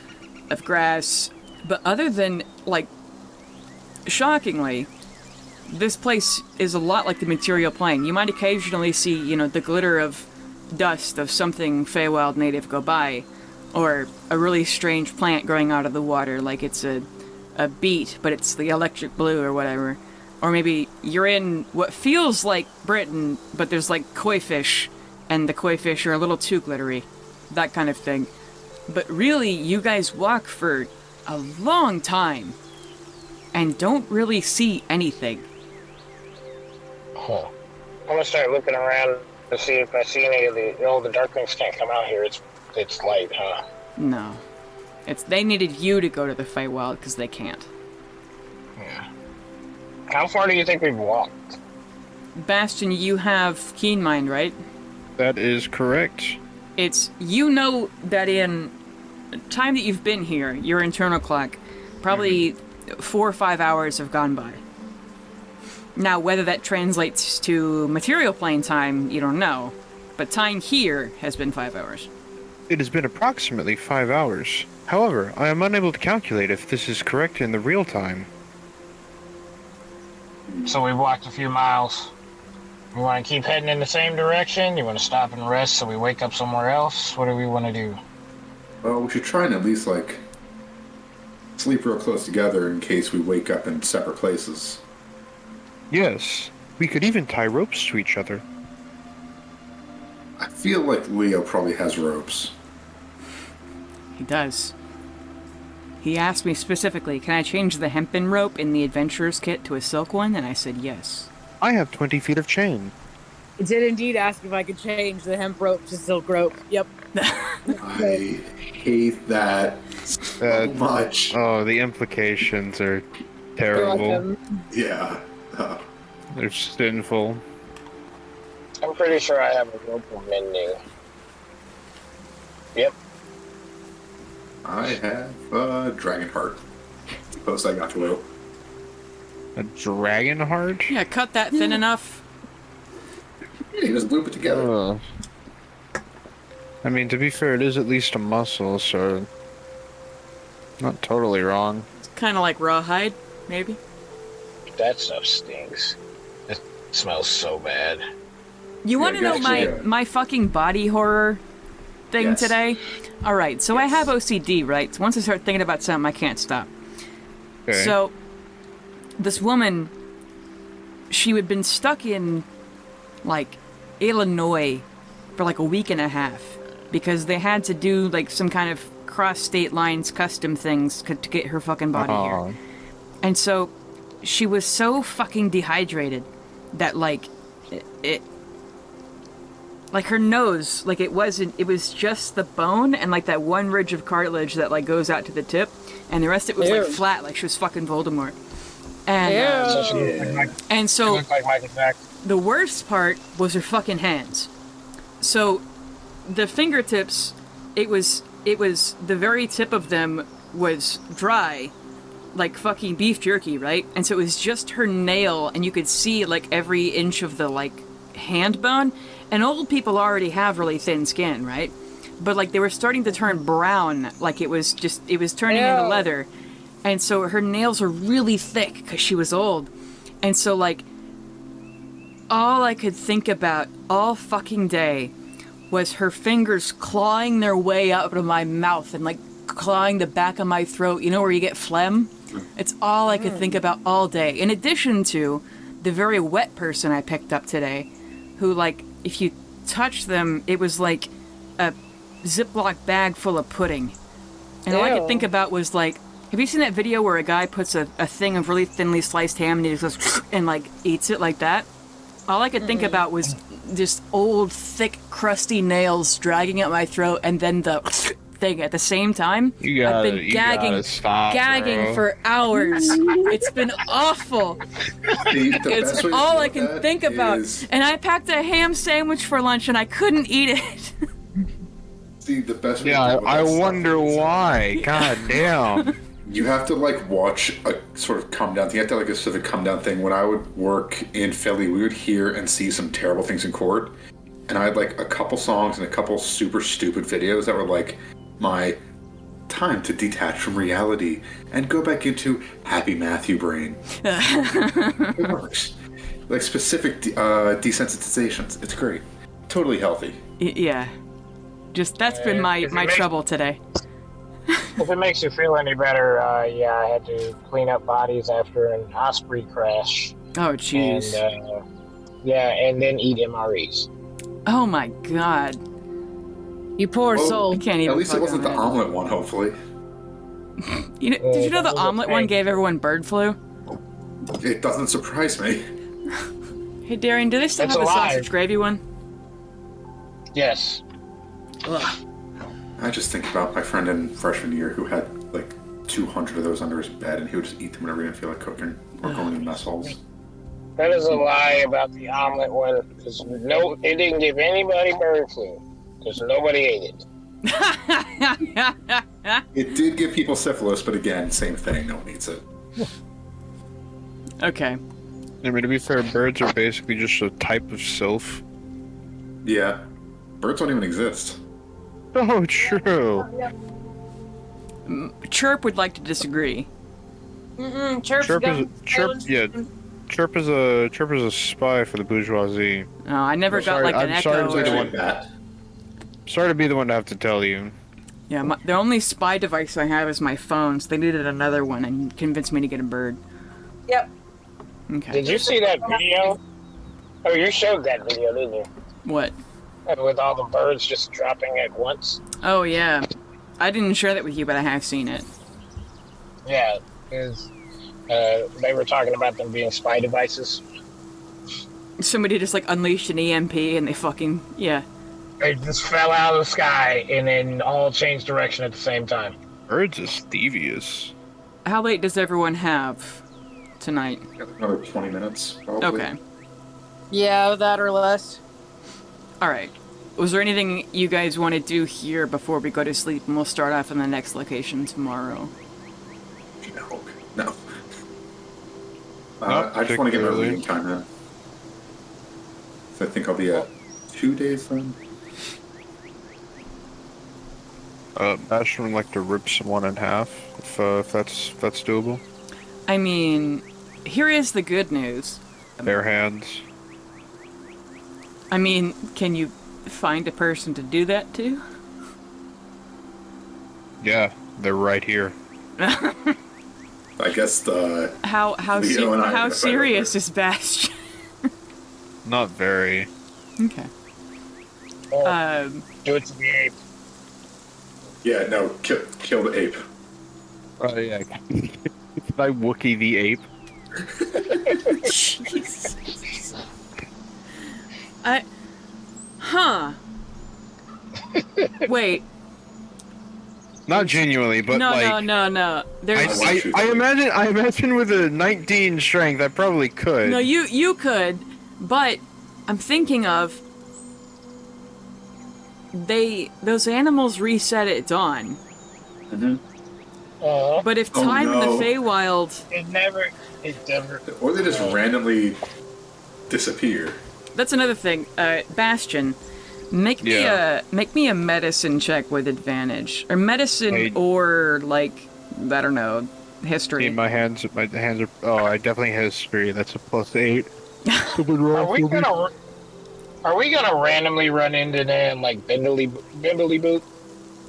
of grass. But other than, like, shockingly, this place is a lot like the material plane. You might occasionally see, the glitter of dust of something Feywild native go by, or a really strange plant growing out of the water, like it's a beet, but it's the electric blue or whatever. Or maybe you're in what feels like Britain, but there's like koi fish, and the koi fish are a little too glittery. That kind of thing. But really, you guys walk for a long time, and don't really see anything. Huh. I'm gonna start looking around to see if I see any of the dark things can't come out here. It's light, huh? No. They needed you to go to the Feywild, because they can't. Yeah. How far do you think we've walked? Bastion, you have keen mind, right? That is correct. It's, that in time that you've been here, your internal clock, probably 4 or 5 hours have gone by. Now, whether that translates to material plane time, you don't know. But time here has been 5 hours. It has been approximately 5 hours. However, I am unable to calculate if this is correct in the real time. So we've walked a few miles. You want to keep heading in the same direction? You want to stop and rest so we wake up somewhere else? What do we want to do? Well, we should try and at least, like, sleep real close together in case we wake up in separate places. Yes, we could even tie ropes to each other. I feel like Leo probably has ropes. He does. He asked me specifically, can I change the hempen rope in the adventurer's kit to a silk one? And I said yes. I have 20 feet of chain. I did indeed ask if I could change the hemp rope to silk rope. Yep. I hate that so much. Oh, the implications are terrible. Yeah. They're sinful. I'm pretty sure I have a rope for mending. Yep. I have Dragon Heart. Suppose I got to rope. A dragon heart? Yeah, cut that thin enough. Yeah, you just loop it together. I mean, to be fair, it is at least a muscle, so... Not totally wrong. It's kind of like rawhide, maybe. That stuff stinks. It smells so bad. You want to know gotcha. my fucking body horror thing Yes. today? Alright, so I have OCD, right? So once I start thinking about something, I can't stop. Okay. So, this woman, she had been stuck in, like, Illinois for like a week and a half because they had to do, like, some kind of cross-state lines custom things to get her fucking body here. And so, she was so fucking dehydrated that, like, it like, her nose, like, it was just the bone and, like, that one ridge of cartilage that, like, goes out to the tip, and the rest of it was, like, flat, like she was fucking Voldemort. And, and so, Look like Michael Jackson. the worst part was her fucking hands. So, the fingertips, it was, the very tip of them was dry, like fucking beef jerky, right? And so it was just her nail, and you could see, like, every inch of the, like, hand bone. And old people already have really thin skin, right? But, like, they were starting to turn brown, like it was turning into leather. And so her nails were really thick because she was old. And so, like, all I could think about all fucking day was her fingers clawing their way up to my mouth and, like, clawing the back of my throat. You know where you get phlegm? It's all I could think about all day. In addition to the very wet person I picked up today, who, like, if you touch them, it was like a Ziploc bag full of pudding. And all I could think about was, like, have you seen that video where a guy puts a thing of really thinly sliced ham and he just goes and, like, eats it like that? All I could think about was just old, thick, crusty nails dragging at my throat and then the thing at the same time. I've been gagging for hours. It's been awful. It's all I can think about. And I packed a ham sandwich for lunch and I couldn't eat it. See, the best. Yeah, I wonder why. God damn. You have to, like, watch a sort of come down thing. You have to, like, a sort of come down thing. When I would work in Philly, we would hear and see some terrible things in court. And I had, like, a couple songs and a couple super stupid videos that were, like, my time to detach from reality and go back into Happy Matthew brain. It works. Like, specific desensitizations. It's great. Totally healthy. Yeah. Just, that's been my trouble today. If it makes you feel any better, yeah, I had to clean up bodies after an Osprey crash. Oh, jeez. And, yeah, and then eat MREs. Oh my god. You poor soul. I can't even. At least it wasn't the omelet one, hopefully. You know, did you know the omelet one gave everyone bird flu? It doesn't surprise me. Hey, Darian, do they still have the sausage gravy one? Yes. Ugh. I just think about my friend in freshman year who had like 200 of those under his bed, and he would just eat them whenever he didn't feel like cooking or going in mess halls. That is a lie about the omelet one, because it didn't give anybody bird flu, because nobody ate it. It did give people syphilis, but again, same thing, no one eats it. Okay. I mean, to be fair, birds are basically just a type of sylph. Yeah. Birds don't even exist. Oh, true. Chirp would like to disagree. Chirp is a spy for the bourgeoisie. Oh, I never got like an echo. Sorry to be the one to have to tell you. Yeah, the only spy device I have is my phone, so they needed another one and convinced me to get a bird. Yep. Okay. Did you see that video? Oh, you showed that video, didn't you? What? With all the birds just dropping at once? Oh, yeah. I didn't share that with you, but I have seen it. Yeah, because they were talking about them being spy devices. Somebody just, like, unleashed an EMP and they fucking... Yeah. They just fell out of the sky and then all changed direction at the same time. Birds is devious. How late does everyone have tonight? Another 20 minutes, probably. Okay. Yeah, that or less. Alright. Was there anything you guys want to do here before we go to sleep, and we'll start off in the next location tomorrow? No. I just want to get my reading time in. So I think I'll be at 2 days then. Bastion would like to rip someone in half, if that's doable. I mean, here is the good news. Bare hands. I mean, can you find a person to do that to? Yeah, they're right here. I guess the... How serious is Bastion? Not very. Okay. Do it to the ape. Yeah, no, kill the ape. Oh, yeah. Can I Wookiee the ape? Jesus. Wait. Not genuinely, but No. There's... I imagine with a 19 strength, I probably could. No, you could, but I'm thinking of those animals reset at dawn. Mm-hmm. But if time in the Feywild... It never... Or they just randomly disappear. That's another thing. Bastion, make me a medicine check with advantage. Or medicine or, like, I don't know, history. My hands are... Oh, I definitely have history. That's a +8. Are we gonna randomly run into them like Bindley Boot?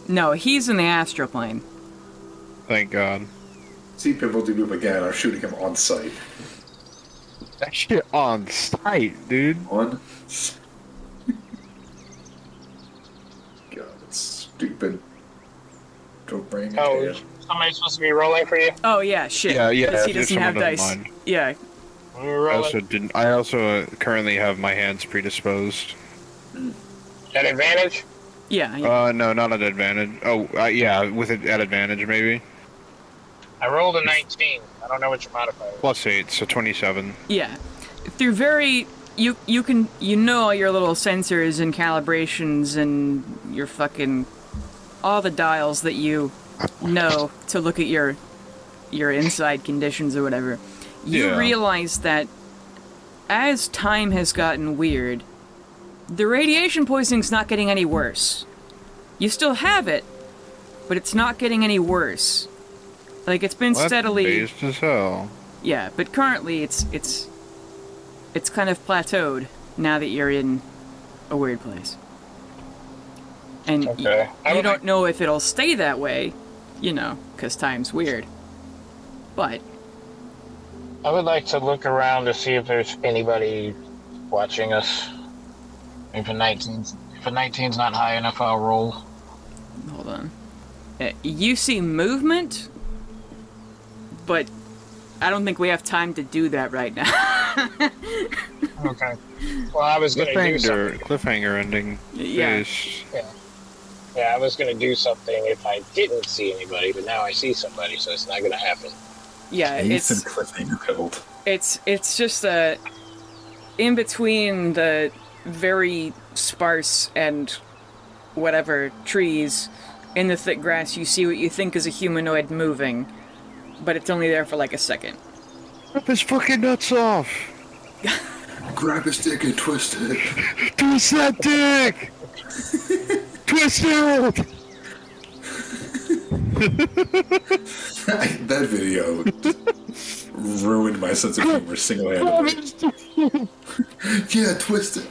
No, he's in the astral plane. Thank God. See Pimple do move again, I'm shooting him on sight. That shit on sight, dude. On. God, that's stupid. Don't bring Oh, somebody's supposed to be rolling for you? Oh yeah, shit. Yeah, Because he if doesn't have someone dice. doesn't mind. Yeah. We're rolling. I also currently have my hands predisposed. At advantage? Yeah. Yeah. No, not at advantage. Oh, yeah, with it at advantage maybe. I rolled a 19. I don't know what your modifier is. +8, so 27. Yeah. Through very you know your little sensors and calibrations and your fucking all the dials that you know to look at your inside conditions or whatever. You Yeah. realize that as time has gotten weird, the radiation poisoning's not getting any worse. You still have it, but it's not getting any worse. Like it's been Well, that's steadily based as hell. yeah, but currently it's kind of plateaued now that you're in a weird place. And Okay. you don't know if it'll stay that way, you know, because time's weird. But I would like to look around to see if there's anybody watching us. If a 19's not high enough, I'll roll. hold on. You see movement, but I don't think we have time to do that right now. Okay. Well, I was gonna do something. Cliffhanger ending. Yeah. Face. Yeah, I was gonna do something if I didn't see anybody, but now I see somebody, so it's not gonna happen. Yeah, Ethan Cliffhanger killed. it's just in between the very sparse and whatever trees in the thick grass, you see what you think is a humanoid moving, but it's only there for like a second. Rip his fucking nuts off! Grab his dick and twist it. Twist that dick! Twist it! That video just ruined my sense of humor single-handedly. Yeah, twist it.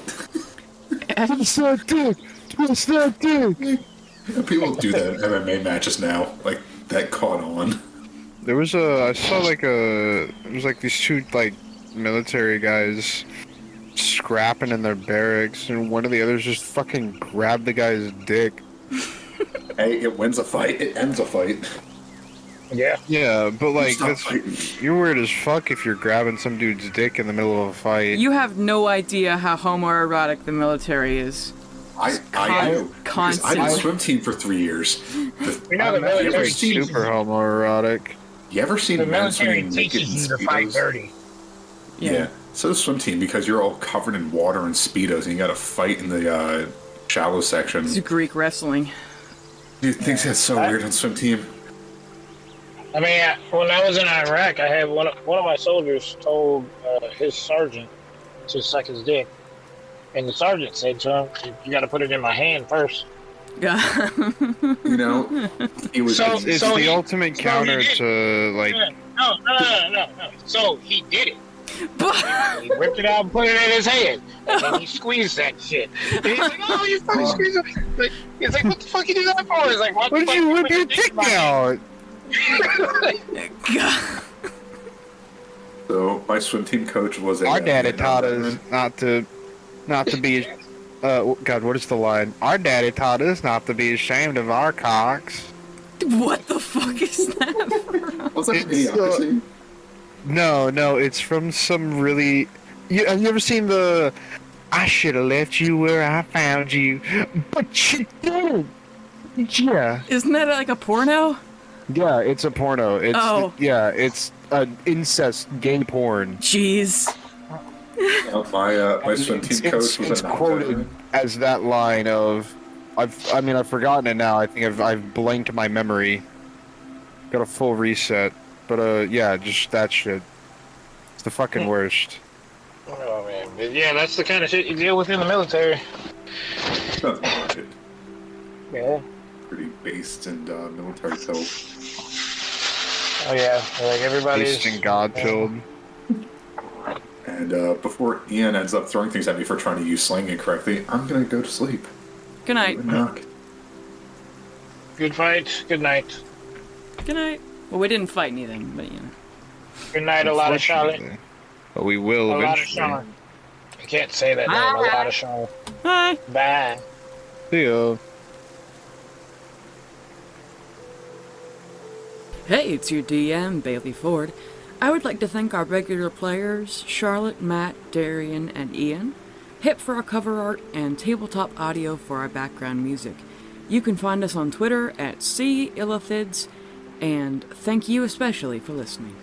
Twist that dick! Twist that dick! People do that in MMA matches now. Like, that caught on. There was these two, like, military guys scrapping in their barracks, and one of the others just fucking grabbed the guy's dick. Hey, it wins a fight. It ends a fight. Yeah. Yeah, but like, Stop fighting. you're weird as fuck if you're grabbing some dude's dick in the middle of a fight. You have no idea how homoerotic the military is. I do. Because I constantly. did swim team for 3 years. You know the You're military like teaches super homoerotic. You ever seen the men military swimming naked teaches in you to fight Speedos? dirty. Yeah. So does swim team, because you're all covered in water and Speedos, and you gotta fight in the shallow section. It's Greek wrestling. Dude, things get so weird on swim team. I mean, when I was in Iraq, I had one of my soldiers told his sergeant to suck his dick, and the sergeant said to him, "You got to put it in my hand first." Yeah. You know, it was. So- It's the ultimate counter he did. to, like, No. So he did it. He whipped it out and put it in his hand, and then he squeezed that shit. And he's like, "Oh, you fucking squeezed it!" Like, he's like, "What the fuck you do that for?" He's like, "What why the did fuck you whip put your dick dick in my hand?" out? God. So my swim team coach was a. Our daddy Vietnam taught us veteran. not to be, God, what is the line? Our daddy taught us not to be ashamed of our cocks. What the fuck is that? Was that It's, idiocracy? No, it's from some really. Have you ever seen the? I should have left you where I found you, but you didn't. Yeah. Isn't that like a porno? Yeah, it's a porno. It's Oh. yeah, it's incest gay porn. Jeez. My swim team coach was It's a quoted veteran. as that line of, I've forgotten it now. I think I've blanked my memory. Got a full reset, but yeah, just that shit. It's the fucking worst. Oh man, but yeah, that's the kind of shit you deal with in the military. Sounds like it. Yeah. Pretty based and military code. Oh yeah, like everybody's. Beast and God filled. And before Ian ends up throwing things at me for trying to use slang incorrectly, I'm gonna go to sleep. Good night. Good knock. Good fight. Good night. Good night. Well, we didn't fight anything, but you know. Good night, a lot of Charlotte. Unfortunately. But we will A lot of eventually. Charlotte. I can't say that name. A lot of Charlotte. Hi. Bye. See ya. Hey, it's your DM, Bailey Ford. I would like to thank our regular players, Charlotte, Matt, Darian, and Ian, Hip for our cover art, and Tabletop Audio for our background music. You can find us on Twitter at @Illithids, and thank you especially for listening.